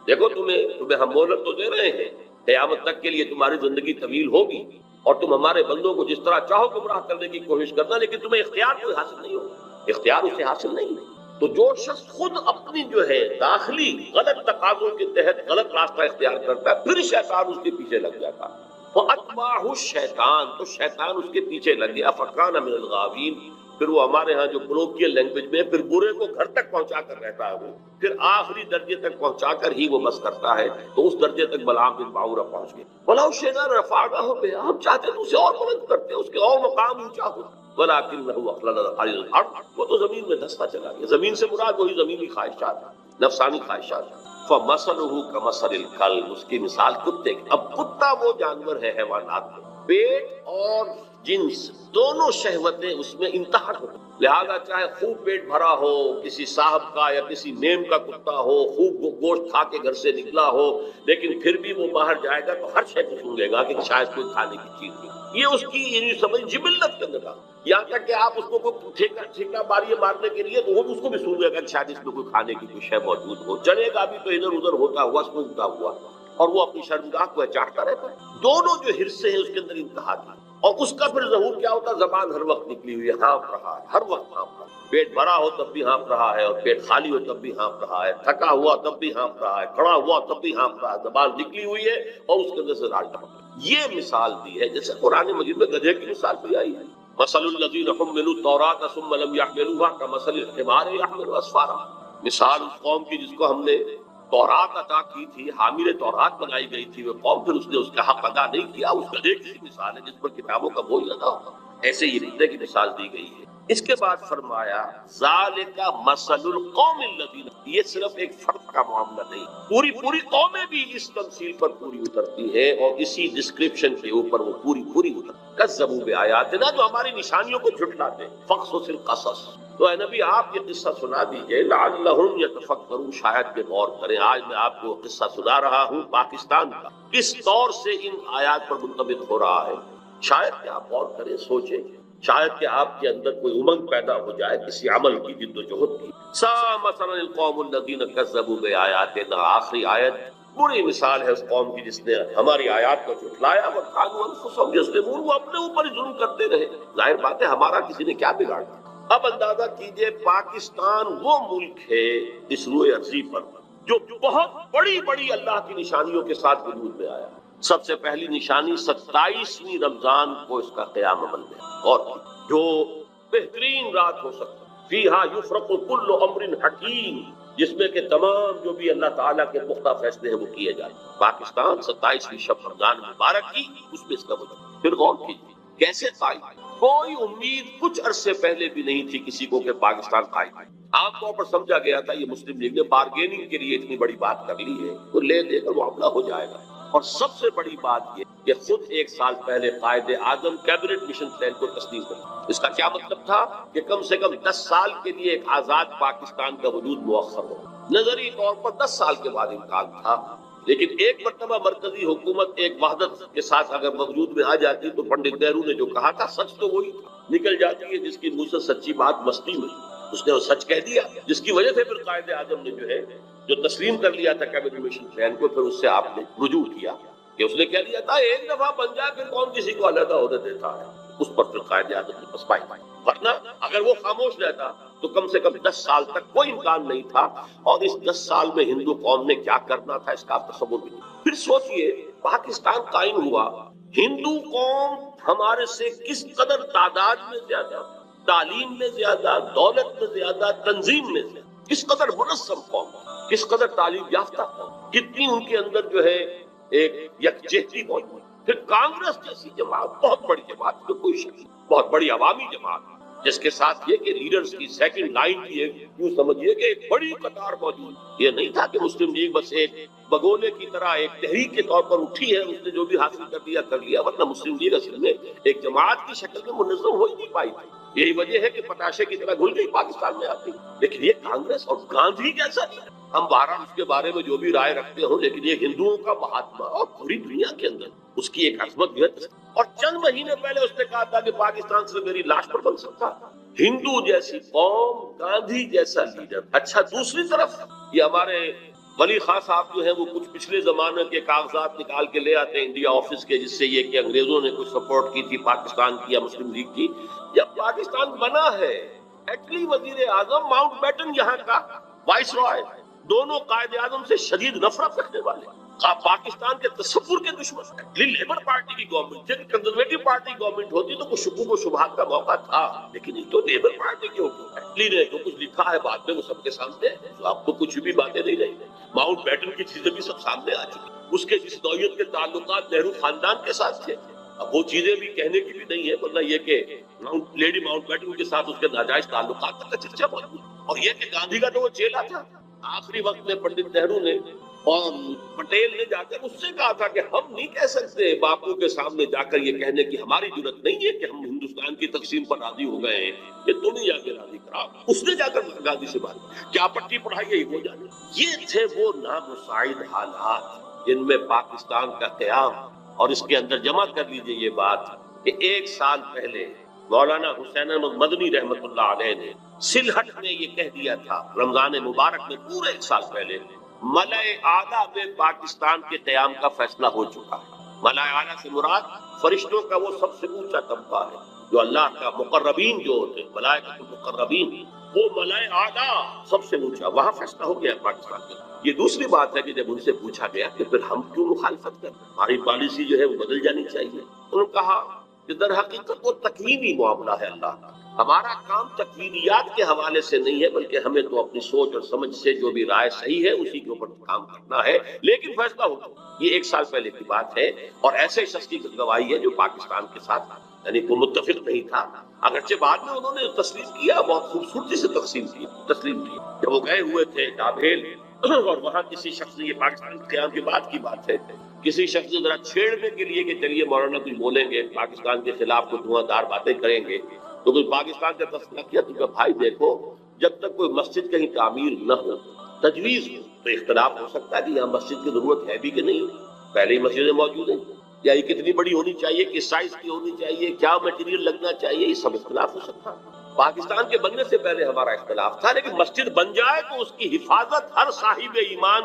دیکھو تمہیں ہم مہلت تو دے رہے ہیں، قیامت تک کے لیے تمہاری زندگی طویل ہوگی اور تم ہمارے بندوں کو جس طرح چاہو گمراہ کرنے کی کوشش کرنا، لیکن تمہیں اختیار کوئی حاصل نہیں ہوگا، اختیار اسے حاصل نہیں. تو جو شخص خود اپنی جو ہے داخلی غلط تقاضوں کے تحت غلط راستہ اختیار کرتا ہے، پھر شیطان اس کے پیچھے لگ جاتا. فَأَتْبَعَهُ الشَّيْطَانُ، تو شیطان اس کے پیچھے لگ گیا. فَكَانَ مِنَ الْغَاوِينَ، پھر وہ ہمارے ہاں جو کولوکیل لینگویج میں پھر برے کو گھر تک پہنچا کر رہتا ہے، وہ پھر آخری درجے تک پہنچا کر ہی وہ بس کرتا ہے. تو اس درجے تک بلعام بن باعورہ پہنچ گئے. وَلَوْ شِئْنَا رَفَعْنَاهُ بِهَا، ہم چاہتے تو اسے اور بلند کرتے، اس کے اور مقام اونچا ہوتا. وَلَكِنَّهُ أَخْلَدَ إِلَى الْأَرْضِ، وہ تو زمین میں دھستا چلا گیا. زمین سے مراد وہی زمینی خواہشات، نفسانی خواہشات. فَمَثَلُهُ كَمَثَلِ الْكَلْبِ، اس کی مثال کتے کی. اب کتا وہ جانور ہے حیوانات میں، پیٹ اور جنس دونوں شہوتیں اس میں انتہا ہوتی. لہذا چاہے خوب پیٹ بھرا ہو، کسی صاحب کا یا کسی میم کا کتا ہو، خوب گوشت کھا کے گھر سے نکلا ہو، لیکن پھر بھی وہ باہر جائے گا تو ہر شے کو سونگے گا کہ شاید کوئی کھانے کی چیز نہیں. یہ اس کی یعنی سمجھ جبلت کے اندر، یہاں تک کہ آپ اس کو ٹھیکا ماری مارنے کے لیے تو وہ اس کو بھی سونگے گا کہ شاید اس میں کوئی کھانے کی کوئی شے موجود ہو. چلے گا بھی تو ادھر ادھر ہوتا ہوا سونگتا ہوا، اور وہ اپنی شرمگاہ کو چاٹتا رہتا ہے. دونوں جو حرصے ہیں اس کے اندر انتہا تھی. اور اس کا پھر ظہور کیا ہوتا؟ زبان ہر وقت نکلی ہوئی ہے، ہانپ رہا ہے، ہر وقت ہانپ رہا ہے. پیٹ بھرا ہو تب بھی ہانپ رہا ہے، اور پیٹ خالی ہو تب بھی ہانپ رہا ہے، تھکا ہوا تب بھی ہانپ رہا ہے، کھڑا ہوا تب بھی ہانپ رہا ہے. زبان نکلی ہوئی ہے اور اس کے اندر سے راج ٹپک. یہ مثال دی ہے جیسے قرآن مجید میں گدھے کی مثال بھی آئی ہے. مثل الذین حملوا التوراۃ ثم لم یحملوها کمثل الحمار یحمل اسفارا. مثال اس قوم کی جس کو ہم نے تورات عطا کی تھی، حامل تورات بنائی گئی تھی، وہ قوم پھر اس نے اس کا حق ادا نہیں کیا. اس گدھے کی مثال ہے جس پر کتابوں کا بوجھ لگا ہوگا. ایسے ہی گدھے کی مثال دی گئی ہے. اس کے بعد فرمایا ذالک مثل القوم الذین، یہ صرف ایک فرد کا معاملہ نہیں، پوری قومیں بھی اس تمثیل پر پوری اترتی ہے اور اسی ڈسکرپشن کے اوپر وہ پوری اترتی. کذبوا بآیاتنا، جو ہماری نشانیوں کو جھٹلاتے ہیں. فقصص القصص، تو اے نبی آپ یہ قصہ سنا دیجئے، لعلہم یتفکرون، شاید کہ غور کریں. آج میں آپ کو قصہ سنا رہا ہوں پاکستان کا، کس طور سے ان آیات پر منطبق ہو رہا ہے. شاید کہ آپ غور کریں، سوچیں، شاید کہ آپ کے اندر کوئی امنگ پیدا ہو جائے کسی عمل کی، جد و جہد کی. سا مثلا القوم الذین کذبوا بآیاتنا، آخری آیت بری مثال ہے اس قوم کی جس نے ہماری آیات کو جھٹلایا. وکانوا انفسہم یظلمون، وہ اپنے اوپر ظلم کرتے رہے. ظاہر بات ہے ہمارا کسی نے کیا بگاڑا. اب اندازہ کیجئے پاکستان وہ ملک ہے اس روئے ارضی پر جو بہت بڑی اللہ کی نشانیوں کے ساتھ وجود میں آیا. سب سے پہلی نشانی 27ویں رمضان کو اس کا قیام عمل میں، اور جو بہترین رات ہو سکتی، فیہا یفرق کل امر حکیم، جس میں کہ تمام جو بھی اللہ تعالیٰ کے پختہ فیصلے ہیں وہ کیے جائیں. پاکستان 27ویں شب رمضان مبارک کی، اس میں اس کا وجود. پھر غور کیجیے کیسے قائم، کوئی امید کچھ عرصے پہلے بھی نہیں تھی کسی کو کہ پاکستان قائم. عام طور پر سمجھا گیا تھا یہ مسلم لیگ نے بارگیننگ کے لیے اتنی بڑی بات کر لی ہے، تو لے دے کر معاملہ ہو جائے گا. اور سب سے بڑی بات یہ کہ خود ایک سال پہلے Quaid Azam cabinet mission plan کو تسلیم کر، اس کا کیا مطلب تھا کہ کم سے کم 10 سال کے لیے ایک آزاد پاکستان کا وجود مؤخر ہو۔ نظری طور پر 10 سال کے بعد امکان تھا، لیکن ایک مرتبہ مرکزی حکومت ایک وحدت کے ساتھ اگر وجود میں آ جاتی تو پنڈت نہرو نے جو کہا تھا سچ تو وہی نکل جاتی ہے، جس کی منہ سے سچی بات مستی میں اس نے وہ سچ کہہ دیا، جس کی وجہ سے پھر قائد اعظم نے جو تسلیم کر لیا تھا کیبنٹ مشن پلان کو، پھر اس سے آپ نے رجوع کیا کہ اس نے کہہ دیا تھا ایک دفعہ بن جائے پھر کون کسی کو علیحدہ عہدے دیتا ہے، اس پر پھر قائد اعظم نے پسپائی، ورنہ اگر وہ خاموش رہتا تو کم سے کم 10 سال تک کوئی امکان نہیں تھا، اور اس 10 سال میں ہندو قوم نے کیا کرنا تھا اس کا تصور بھی نہیں۔ پھر سوچئے پاکستان قائم ہوا، ہندو قوم ہمارے سے کس قدر تعداد میں زیادہ، تعلیم میں زیادہ، دولت میں زیادہ، تنظیم میں زیادہ، کس قدر منظم قوم، کس قدر تعلیم یافتہ قوم، کتنی ان کے اندر ایک یکجہتی موجود۔ پھر کانگریس جیسی جماعت، بہت بڑی جماعت، تو کوئی شک نہیں، بہت بڑی عوامی جماعت، جس کے ساتھ یہ کہ لیڈرز کی سیکنڈ لائن کی یوں سمجھیے کہ ایک بڑی قطار موجود۔ یہ نہیں تھا کہ مسلم لیگ بس ایک بگولے کی طرح ایک تحریک کے طور پر اٹھی ہے، اس نے جو بھی حاصل کر لیا، ورنہ مسلم لیگ اصل میں ایک جماعت کی شکل میں منظم ہو ہی نہیں پائی تھی۔ یہی وجہ ہے کہ پتاشے کی طرح گھل گئی پاکستان میں آتی، لیکن یہ کانگریس اور گاندھی جیسا نہیں۔ ہم بہرحال اس کے بارے میں جو بھی رائے رکھتے ہوں، لیکن یہ ہندوؤں کا مہاتما اور پوری دنیا کے اندر اس کی ایک عظمت ہے۔ اور چند مہینے پہلے اس نے کہا تھا کہ پاکستان سے میری لاش پر بن سکتا، ہندو جیسی قوم، گاندھی جیسا لیڈر۔ اچھا، دوسری طرف یہ ہمارے ولی خان صاحب جو ہیں وہ کچھ پچھلے زمانے کے کاغذات نکال کے لے آتے ہیں انڈیا آفس کے، جس سے یہ کہ انگریزوں نے کچھ سپورٹ کی تھی پاکستان کی یا مسلم لیگ کی۔ جب پاکستان بنا ہے، ایٹلی وزیر اعظم ماؤنٹ بیٹن یہاں کا وائس رائے، دونوں قائد اعظم سے شدید نفرت رکھنے والے، پاکستان کے تصور کے دشمن۔ لیبر پارٹی کی گورنمنٹ تھی، کنزرویٹو پارٹی گورنمنٹ ہوتی تو کچھ شکوک و شبہات کا موقع تھا، لیکن یہ تو لیبر پارٹی کی ہوتی نے جو کچھ لکھا ہے بعد میں وہ سب کے سامنے ہے، تو آپ کو کچھ بھی باتیں نہیں رہی۔ ماؤنٹ بیٹن کی چیزیں بھی سب سامنے آ چکی، اس کے جس نوعیت کے تعلقات نہرو خاندان کے ساتھ تھے، اب وہ چیزیں بھی کہنے کی بھی نہیں ہے، ورنہ یہ کہ لیڈی ماؤنٹ بیٹن کے ساتھ اس کے ناجائز تعلقات تک کا چرچا موجود، اور یہ کہ گاندھی کا تو وہ چیلا تھا۔ آخری وقت میں پنڈت نہرو نے اور پٹیل نے جا کر اس سے کہا تھا کہ ہم نہیں کہہ سکتے باپو کے سامنے جا کر یہ کہنے کی ہماری جرت نہیں ہے کہ ہم ہندوستان کی تقسیم پر راضی ہو گئے ہیں، یہ تم ہی جا کے راضی کراؤ۔ اس نے جا کر گاندھی سے بات کیا پٹی پڑھائی ہے وہ جانے۔ یہ تھے وہ نامساعد حالات جن میں پاکستان کا قیام، اور اس کے اندر جمع کر لیجئے یہ بات کہ ایک سال پہلے مولانا حسین احمد مدنی رحمت اللہ علیہ نے سلہٹ میں یہ کہہ دیا تھا، رمضان مبارک میں پورے ایک سال پہلے، ملأ اعلیٰ میں پاکستان کے قیام کا فیصلہ ہو چکا ہے۔ ملأ اعلیٰ سے مراد فرشتوں کا وہ سب سے اونچا طبقہ ہے جو اللہ کا مقربین جو ہوتے ہیں، ملائکۃ المقربین، وہ ملأ اعلیٰ سب سے اونچا، وہاں فیصلہ ہو گیا پاکستان کا۔ یہ دوسری بات ہے کہ جب ان سے پوچھا گیا کہ پھر ہم کیوں مخالفت کریں، ہماری پالیسی جو ہے وہ بدل جانی چاہیے، انہوں نے کہا کہ در حقیقت وہ تکوینی معاملہ ہے اللہ کا، ہمارا کام تکوینیات کے حوالے سے نہیں ہے، بلکہ ہمیں تو اپنی سوچ اور سمجھ سے جو بھی رائے صحیح ہے اسی کے اوپر کام کرنا ہے، لیکن فیصلہ ہوگا۔ یہ ایک سال پہلے کی بات ہے، اور ایسے شخص کی گواہی ہے جو پاکستان کے ساتھ یعنی کوئی متفق نہیں تھا، اگرچہ بعد میں انہوں نے تسلیم کیا، بہت خوبصورتی سے تسلیم کی۔ جب وہ گئے ہوئے تھے ڈابھیل، اور وہاں کسی شخص نے، یہ پاکستان کے قیام کے بعد کی بات ہے، کسی شخص نے ذرا چھیڑنے کے لیے کہ چلیے مولانا کچھ بولیں گے پاکستان کے خلاف، کو دھواں دار باتیں کریں گے، تو کوئی پاکستان کا تذکرہ کیا تو کہ بھائی دیکھو، جب تک کوئی مسجد کہیں تعمیر نہ ہو، تجویز ہو، تو اختلاف ہو سکتا ہے کہ یہاں مسجد کی ضرورت ہے بھی کہ نہیں، پہلے ہی مسجدیں موجود ہیں، یا یہ کتنی بڑی ہونی چاہیے، کس سائز کی ہونی چاہیے، کیا میٹیریل لگنا چاہیے، یہ سب اختلاف ہو سکتا ہے۔ پاکستان کے بننے سے پہلے ہمارا اختلاف تھا، لیکن مسجد بن جائے تو اس کی حفاظت ہر صاحب ایمان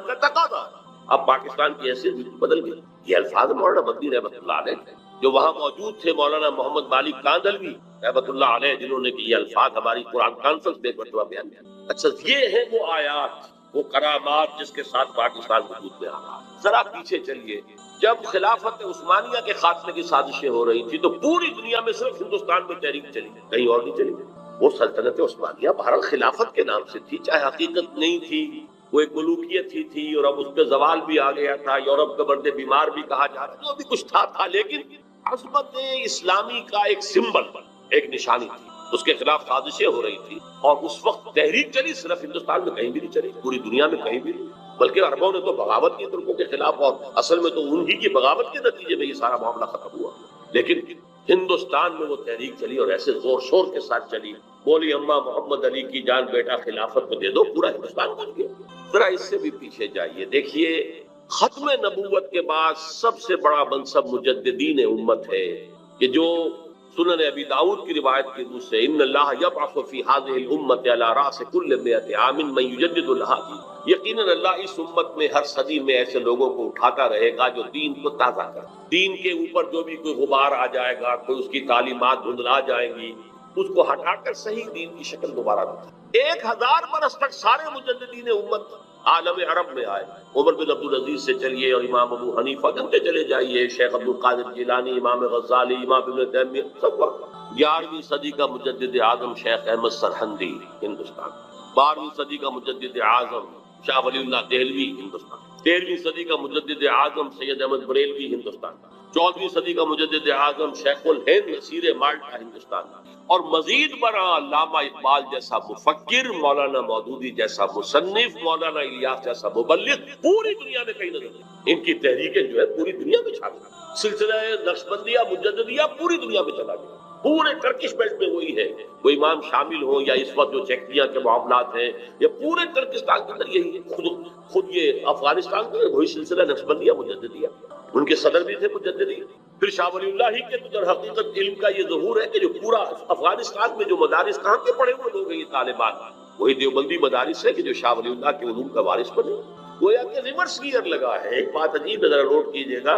کا تقاضا ہے۔ اب پاکستان کی حیثیت بدل گئی۔ یہ الفاظ مولانا مدنی رحمت اللہ علیہ تھے، جو وہاں موجود تھے مولانا محمد مالک کاندھلوی رحمت اللہ علیہ، جنہوں نے کہ یہ الفاظ ہماری قرآن کانفرنس میں مرتبہ بیان کیا۔ اچھا، یہ ہیں وہ آیات، وہ کرامات جس کے ساتھ پاکستان وجود میں آ۔ ذرا پیچھے چلیے، جب خلافت عثمانیہ کے خاتمے کی سازشیں ہو رہی تھی تو پوری دنیا میں صرف ہندوستان میں تحریک چلی، کہیں اور نہیں چلی۔ وہ سلطنت عثمانیہ بہرحال خلافت کے نام سے تھی، چاہے حقیقت نہیں تھی، وہ ایک ملوکیت ہی تھی، اور اب اس پہ زوال بھی آ گیا تھا، یورپ کا مرد بیمار بھی کہا جا رہا، جو بھی کچھ تھا، لیکن عظمت اسلامی کا ایک سمبل، ایک نشانی تھی، اس کے خلاف سازشیں ہو رہی تھی، اور اس وقت تحریک چلی، صرف ہندوستان میں کہیں بھی نہیں چلی، پوری دنیا میں کہیں بھی نہیں۔ بلکہ عربوں نے تو بغاوت کی ترکوں کے خلاف، اور اصل میں تو انہی کی بغاوت کے نتیجے میں یہ سارا معاملہ ختم ہوا. لیکن ہندوستان میں وہ تحریک چلی اور ایسے زور شور کے ساتھ چلی، بولی اماں محمد علی کی جان بیٹا خلافت کو دے دو، پورا ہندوستان بن گیا. ذرا اس سے بھی پیچھے جائیے، دیکھیے ختم نبوت کے بعد سب سے بڑا منصب مجددین امت ہے، کہ جو سنن ابی داؤد کی روایت کی روح سے ان اللہ یبعث فی هذه الامه علی راس کل 100 عام من یجدد الہدی، یقیناً اللہ اس امت میں ہر صدی میں ایسے لوگوں کو اٹھاتا رہے گا جو دین کو تازہ کرے. دین کے اوپر جو بھی کوئی غبار آ جائے گا، کوئی اس کی تعلیمات دھندلا جائیں گی، اس کو ہٹا کر صحیح دین کی شکل دوبارہ دکھائے. 1000 برس تک سارے مجددین امت عالم عرب میں آئے. عمر بن عبد العزیز سے چلیے اور امام ابو حنیفہ کے چلے جائیے، شیخ عبد القادر جیلانی، امام غزالی، امام ابن تیمیہ، سب وقت. 11ویں صدی کا مجدد اعظم شیخ احمد سرہندی ہندوستان، 12ویں صدی کا مجدد اعظم شاہ ولی اللہ دہلوی ہندوستان، 13ویں صدی کا مجدد اعظم سید احمد بریلوی ہندوستان، 14ویں صدی کا مجدد اعظم شیخ الہند نصیر مالٹا ہندوستان، اور مزید برآں علامہ اقبال جیسا مفکر، مولانا مودودی جیسا مصنف، مولانا الیاس جیسا مبلغ پوری دنیا میں کہیں نظر نہیں. ان کی تحریکیں جو ہے پوری دنیا میں چھا گئی. سلسلہ نقشبندیہ مجددیہ پوری دنیا میں چلا گیا. پورے ٹرکش بیلٹ میں وہی ہے، وہ امام شامل ہوں یا اس وقت جو چیکنیا کے معاملات ہیں، یا پورے ترکستان کے اندر یہی ہے. خود یہ افغانستان میں وہی سلسلہ نقشبندیہ مجددیہ، ان کے صدر بھی تھے مجددی. پھر شاہ ولی اللہ ہی کے تو در حقیقت علم کا یہ ظہور ہے کہ جو پورا افغانستان میں جو مدارس کہاں کے پڑھے ہوئے لوگ ہیں یہ طالبان، وہی دیوبندی مدارس ہے کہ جو شاہ ولی اللہ کے علوم کا وارث بنے. گویا کہ ریورس گیئر لگا ہے. ایک بات عجیب ہے، ذرا نوٹ کیجئے گا،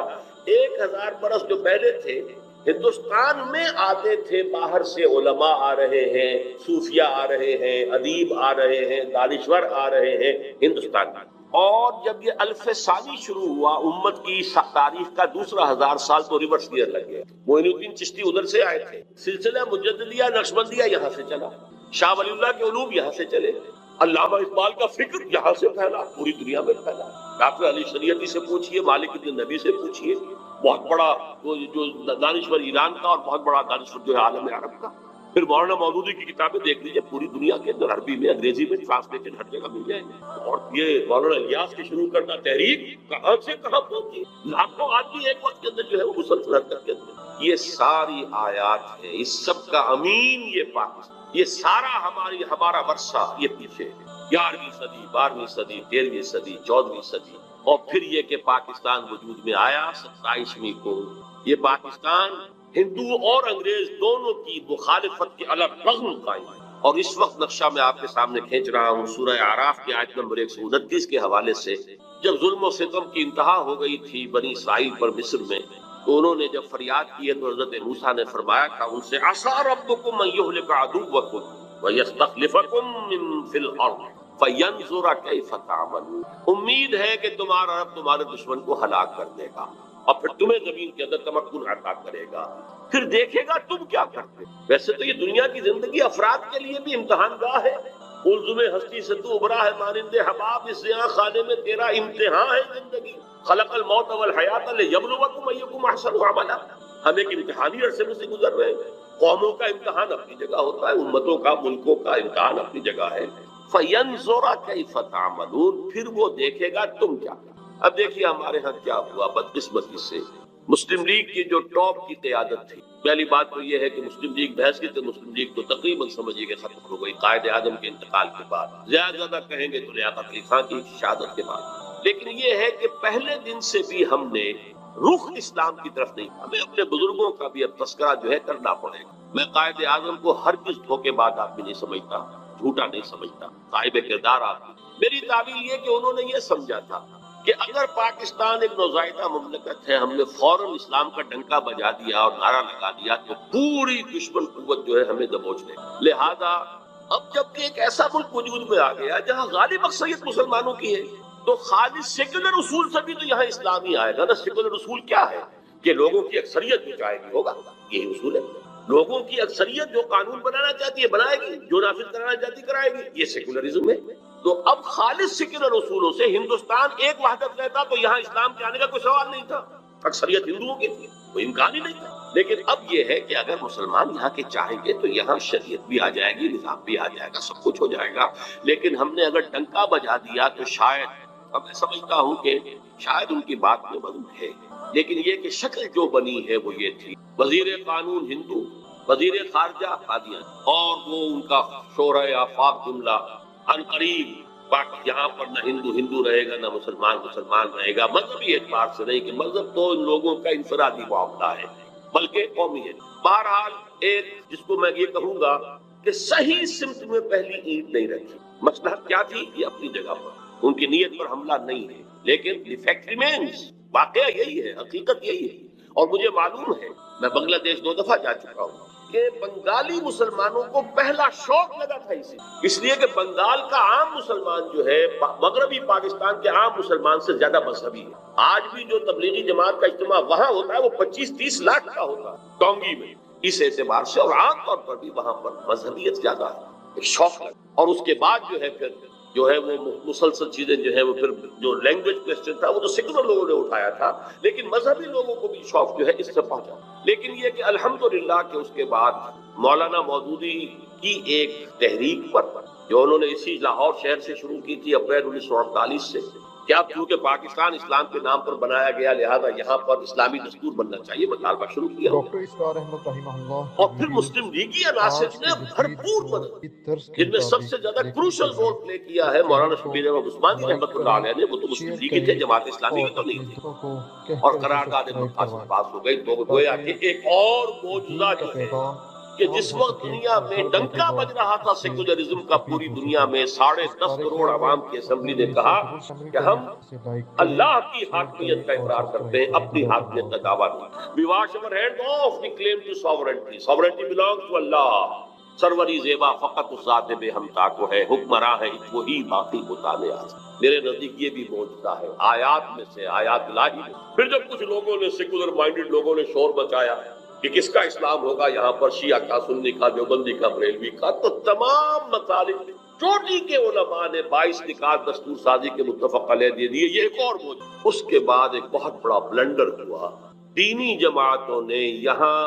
1000 برس جو پہلے تھے ہندوستان میں آتے تھے، باہر سے علماء آ رہے ہیں، صوفیہ آ رہے ہیں، ادیب آ رہے ہیں، دانشور آ رہے ہیں ہندوستان میں. اور جب یہ الف ثانی شروع ہوا امت کی تاریخ کا دوسرا 1000 سال، تو ریورس گیئر لگ گئے. معین الدین چشتی ادھر سے آئے تھے، سلسلہ مجددیہ نقشبندیہ یہاں سے چلا، شاہ ولی اللہ کے علوم یہاں سے چلے، علامہ اقبال کا فکر یہاں سے پھیلا، پوری دنیا میں پھیلا. ڈاکٹر علی شریعتی سے پوچھئے، مالک ابن نبی سے پوچھئے، بہت بڑا جو دانشور ایران کا اور بہت بڑا دانشور جو ہے عالم عرب کا. پھر مولانا مودودی کی کتابیں دیکھ لیجیے، پوری دنیا کے اندر عربی میں، انگریزی میں ٹرانسلیشن ہر جگہ مل جائیں گے. اور یہ مولانا الیاس کے شروع کرنا تحریک کہاں سے کہاں پہنچی، لاکھوں آدمی ایک وقت کے اندر جو ہے وہ مسلسل حرکت کے اندر. یہ ساری آیات ہے، اس سب کا امین یہ پاکستان، یہ سارا ہمارا ورثہ یہ پیچھے ہے. 11ویں صدی، 12ویں صدی، 13ویں صدی، 14ویں صدی، اور پھر یہ کہ پاکستان وجود میں آیا 27ویں کو. یہ پاکستان ہندو اور انگریز دونوں کی مخالفت کے الگ رغم قائم ہے. اور اس وقت نقشہ میں آپ کے سامنے کھینچ رہا ہوں سورہ اعراف کی آیت نمبر 129 کے حوالے سے. جب ظلم و ستم کی انتہا ہو گئی تھی بنی اسرائیل پر مصر میں، تو انہوں نے جب فریاد کی ہے تو حضرت موسیٰ نے فرمایا تھا ان سے عسیٰ ربکم ان یہلک عدوکم ویستخلفکم فی الارض فینظر کیف تعملون. امید ہے کہ تمہارا رب تمہارے دشمن کو ہلاک کر دے گا اور پھر تمہیں زمین کے اندر تمکن عطا کرے گا، پھر دیکھے گا تم کیا کرتے. ویسے تو یہ دنیا کی زندگی افراد کے لیے بھی امتحان گاہ ہے. الزم ہستی سے تو ابرا ہے مانند حباب، اس یہاں خانے میں تیرا امتحان ہے زندگی. خلق الموت والحیات لیبلوکم ایکم احسن عملا. ہم ایک امتحانی عرصے میں سے گزر رہے ہیں. قوموں کا امتحان اپنی جگہ ہوتا ہے، امتوں کا، ملکوں کا امتحان اپنی جگہ ہے. فینظر کیف تعملون، پھر وہ دیکھے گا تم کیا کرتے. اب دیکھیے ہمارے ہاں کیا ہوا بدقسمتی سے. مسلم لیگ کی جو ٹاپ کی قیادت تھی، پہلی بات تو یہ ہے کہ مسلم لیگ بحث کی تو مسلم لیگ تو تقریباً سمجھیے کہ ختم ہو گئی قائد اعظم کے انتقال کے بعد. زیادہ کہیں گے تو لیاقت علی خان کی شہادت کے بعد. لیکن یہ ہے کہ پہلے دن سے بھی ہم نے رخ اسلام کی طرف نہیں. ہمیں اپنے بزرگوں کا بھی اب تذکرہ جو ہے کرنا پڑے گا. میں قائد اعظم کو ہرگز دھوکے باز آدمی نہیں سمجھتا، جھوٹا نہیں سمجھتا، صاحب کردار آدمی. میری تعبیر یہ کہ انہوں نے یہ سمجھا تھا کہ اگر پاکستان ایک نوزائیدہ مملکت ہے، ہم نے فوراً اسلام کا ڈنکا بجا دیا اور نعرہ لگا دیا تو پوری دشمن قوت جو ہے ہمیں دبوچ لے. لہذا اب جب کہ ایک ایسا ملک وجود میں آ گیا جہاں غالب اکثریت مسلمانوں کی ہے، تو خالص سیکولر اصول سے بھی تو یہاں اسلام ہی آئے گا نا. سیکولر اصول کیا ہے کہ لوگوں کی اکثریت جو چاہے گی ہوگا، یہی اصول ہے. لوگوں کی اکثریت جو قانون بنانا چاہتی ہے بنائے گی، جو نافذ کرانا چاہتی کرائے گی، یہ سیکولرزم ہے. تو اب خالص سیکولر اصولوں سے ہندوستان ایک وحدت رہتا تو یہاں اسلام کے آنے کا کوئی سوال نہیں تھا. اکثریت ہندوؤں کی تھی، کوئی امکان ہی نہیں تھا. لیکن اب یہ ہے کہ اگر مسلمان یہاں کے چاہیں گے تو یہاں شریعت بھی آ جائے گی، نظام بھی آ جائے گا، سب کچھ ہو جائے گا. لیکن ہم نے اگر ڈنکا بجا دیا تو شاید اب میں سمجھتا ہوں کہ شاید ان کی بات میں مضمون ہے، لیکن یہ کہ شکل جو بنی ہے وہ یہ تھی، وزیر قانون ہندو، وزیر خارجہ قادیان، اور وہ ان کا شورۂ آفاق جملہ عنقریب یہاں پر نہ ہندو ہندو رہے گا نہ مسلمان مسلمان رہے گا، مذہبی اعتبار سے نہیں کہ مذہب تو ان لوگوں کا انفرادی معاملہ ہے بلکہ قومی ہے۔ بہرحال ایک جس کو میں یہ کہوں گا کہ صحیح سمت میں پہلی اینٹ نہیں رکھی، مصلحت کیا تھی یہ اپنی جگہ پر، ان کی نیت پر حملہ نہیں ہے، لیکن دی فیکٹ ریمینز، واقعہ یہی ہے، حقیقت یہی ہے۔ اور مجھے معلوم ہے، میں بنگلہ دیش 2 دفعہ جا چکا ہوں، کہ بنگالی مسلمانوں کو پہلا شوق لگا تھا اس لیے کہ بنگال کا عام مسلمان جو ہے مغربی پاکستان کے عام مسلمان سے زیادہ مذہبی ہے۔ آج بھی جو تبلیغی جماعت کا اجتماع وہاں ہوتا ہے وہ 25-30 لاکھ کا ہوتا ہے ٹونگی میں، اس اعتبار سے، اور عام طور پر بھی وہاں پر مذہبیت زیادہ ہے، ایک شوق لگا۔ اور اس کے بعد جو ہے پھر جو ہے وہ مسلسل چیزیں جو ہے وہ پھر جو لینگویج کوسچن تھا وہ تو سیکولر لوگوں نے اٹھایا تھا، لیکن مذہبی لوگوں کو بھی شوق جو ہے اس سے پہنچا۔ لیکن یہ کہ الحمدللہ کہ اس کے بعد مولانا مودودی کی ایک تحریک پر جو انہوں نے اسی لاہور شہر سے شروع کی تھی اپریل 1948 سے، کیا کیونکہ پاکستان اسلام کے نام پر بنایا گیا لہذا یہاں پر اسلامی دستور بننا چاہیے، مطالبہ شروع کیا، اور پھر مسلم لیگی عناصر نے بھرپور مدد، جن میں سب سے زیادہ کروشل رول پلے کیا ہے مولانا شبیر احمد عثمانی رحمۃ اللہ علیہ نے، وہ تو مسلم لیگی تھے، جماعت اسلامی کی تو نہیں تھی، اور قرارداد مفاصل پاس ہو گئی۔ تو گویا کہ ایک اور معجزہ جو ہے کہ جس وقت دنیا میں ڈنکا بج رہا تھا سیکولرزم کا پوری دنیا میں، 10.5 کروڑ عوام کی اسمبلی نے کہا کہ ہم اللہ کی حاکمیت کا اقرار کرتے ہیں، اپنی حاکمیت کا دعویٰ نہیں۔ We wash our hands off, we claim to sovereignty. Sovereignty belongs to Allah. سروری زیبا فقط اس ذات بے ہمتا کو ہے، حکمراں ہے وہی باقی بتانے آج۔ میرے نزدیک یہ بھی معجزہ ہے، آیات میں سے، آیات الہی میں۔ پھر جب کچھ لوگوں نے، سیکولر مائنڈڈ لوگوں نے شور مچایا کہ کس کا اسلام ہوگا یہاں پر، شیعہ کا، سنی کا، دیوبندی کا، بریلوی کا، تو تمام مطالب چوٹی کے علماء نے 22 نکات دستور سازی کے متفق علیہ دے دیے۔ یہ ایک اور موجود۔ اس کے بعد ایک بہت بڑا بلنڈر ہوا، دینی جماعتوں نے یہاں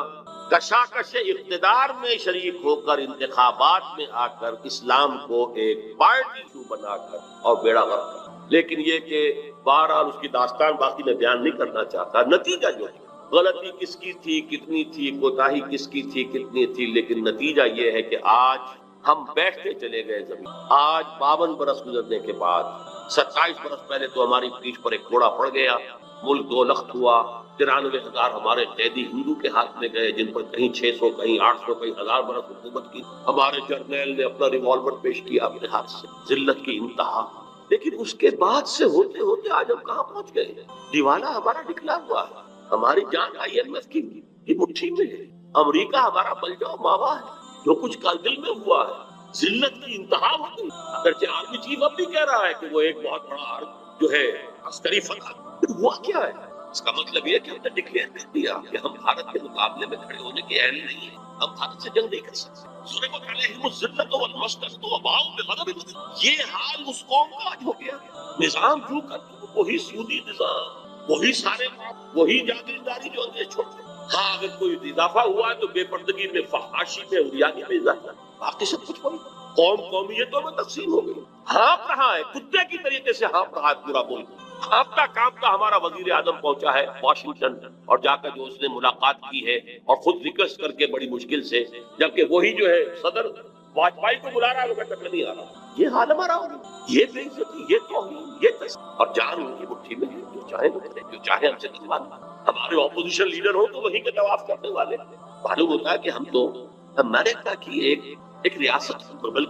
کشاکش اقتدار میں شریک ہو کر انتخابات میں آ کر اسلام کو ایک پارٹی شو بنا کر اور بیڑا غرق کر۔ لیکن یہ کہ بہرحال اس کی داستان باقی میں بیان نہیں کرنا چاہتا، نتیجہ جو ہے غلطی کس کی تھی، کتنی تھی، کوتاہی کس کی تھی، کتنی تھی، لیکن نتیجہ یہ ہے کہ آج ہم بیٹھتے چلے گئے زمین۔ آج 52 برس گزرنے کے بعد، 27 برس پہلے تو ہماری پیٹھ پر ایک کوڑا پڑ گیا، ملک 2 لخت ہوا، 93,000 ہمارے قیدی ہندو کے ہاتھ میں گئے، جن پر کہیں 600 کہیں 800 کہیں 1000 برس حکومت کی۔ ہمارے جرنیل نے اپنا ریوالور پیش کیا اپنے ہاتھ سے، ذلت کی انتہا۔ لیکن اس کے بعد سے ہوتے ہوتے آج ہم کہاں پہنچ گئے؟ دیوالا ہمارا نکلا ہوا ہے، ہماری جان IMF کی مٹھی میں ہے، امریکہ ہمارا بلجاؤ ماوا ہے، جو کچھ کارگل میں ہوا ہے، ذلت کی انتہا ہو گئی۔ اگرچہ آرمی چیف اب بھی کہہ رہا ہے کہ وہ ایک بہت بڑا جو ہے عسکری فتح، ہوا کیا ہے؟ اس کا مطلب یہ کہ ہم نے ڈکلیئر کر دیا کہ ہم بھارت کے مقابلے میں کھڑے ہونے کے اہل نہیں ہیں، ہم بھارت سے جنگ نہیں کر سکتے۔ ضربت علیہم الذلۃ والمسکنۃ وباؤوا بغضب من اللہ، یہ حال اس قوم کا آج ہو گیا۔ نظام جو کرتے وہی سودی نظام، وہی سارے وہی جاگیرداری جو انگریز چھوڑتے۔ ہاں اگر کوئی اضافہ ہوا ہے تو بے پردگی میں، فحاشی میں، عریانی میں اضافہ، باقی سب کچھ وہی۔ قومیتوں میں تقسیم ہو گئی، ہانپ رہا ہے کتے کی طریقے سے، ہانپ رہا ہے پورا ملک۔ ہانپتا کانپتا ہمارا وزیر اعظم پہنچا ہے واشنگٹن، اور جا کر جو اس نے ملاقات کی ہے اور خود ریکویسٹ کر کے بڑی مشکل سے، جبکہ وہی جو ہے صدر واجپئی کو بلا رہا ہے، وہ کہتا ہے نہیں آ رہا۔ یہ حال ہمارا ہوگا، یہ بے عزتی، یہ توہین، یہ تشدد، اور جان ان کی مٹھی میں ہے، جو چاہے وہ کرے، جو چاہے ہم سے دشمن۔ ہمارے اپوزیشن لیڈر ہو تو وہیں کے طواف کرنے والے۔ معلوم ہوتا ہے کہ ہم تو امریکہ کی ایک ریاست، بلکہ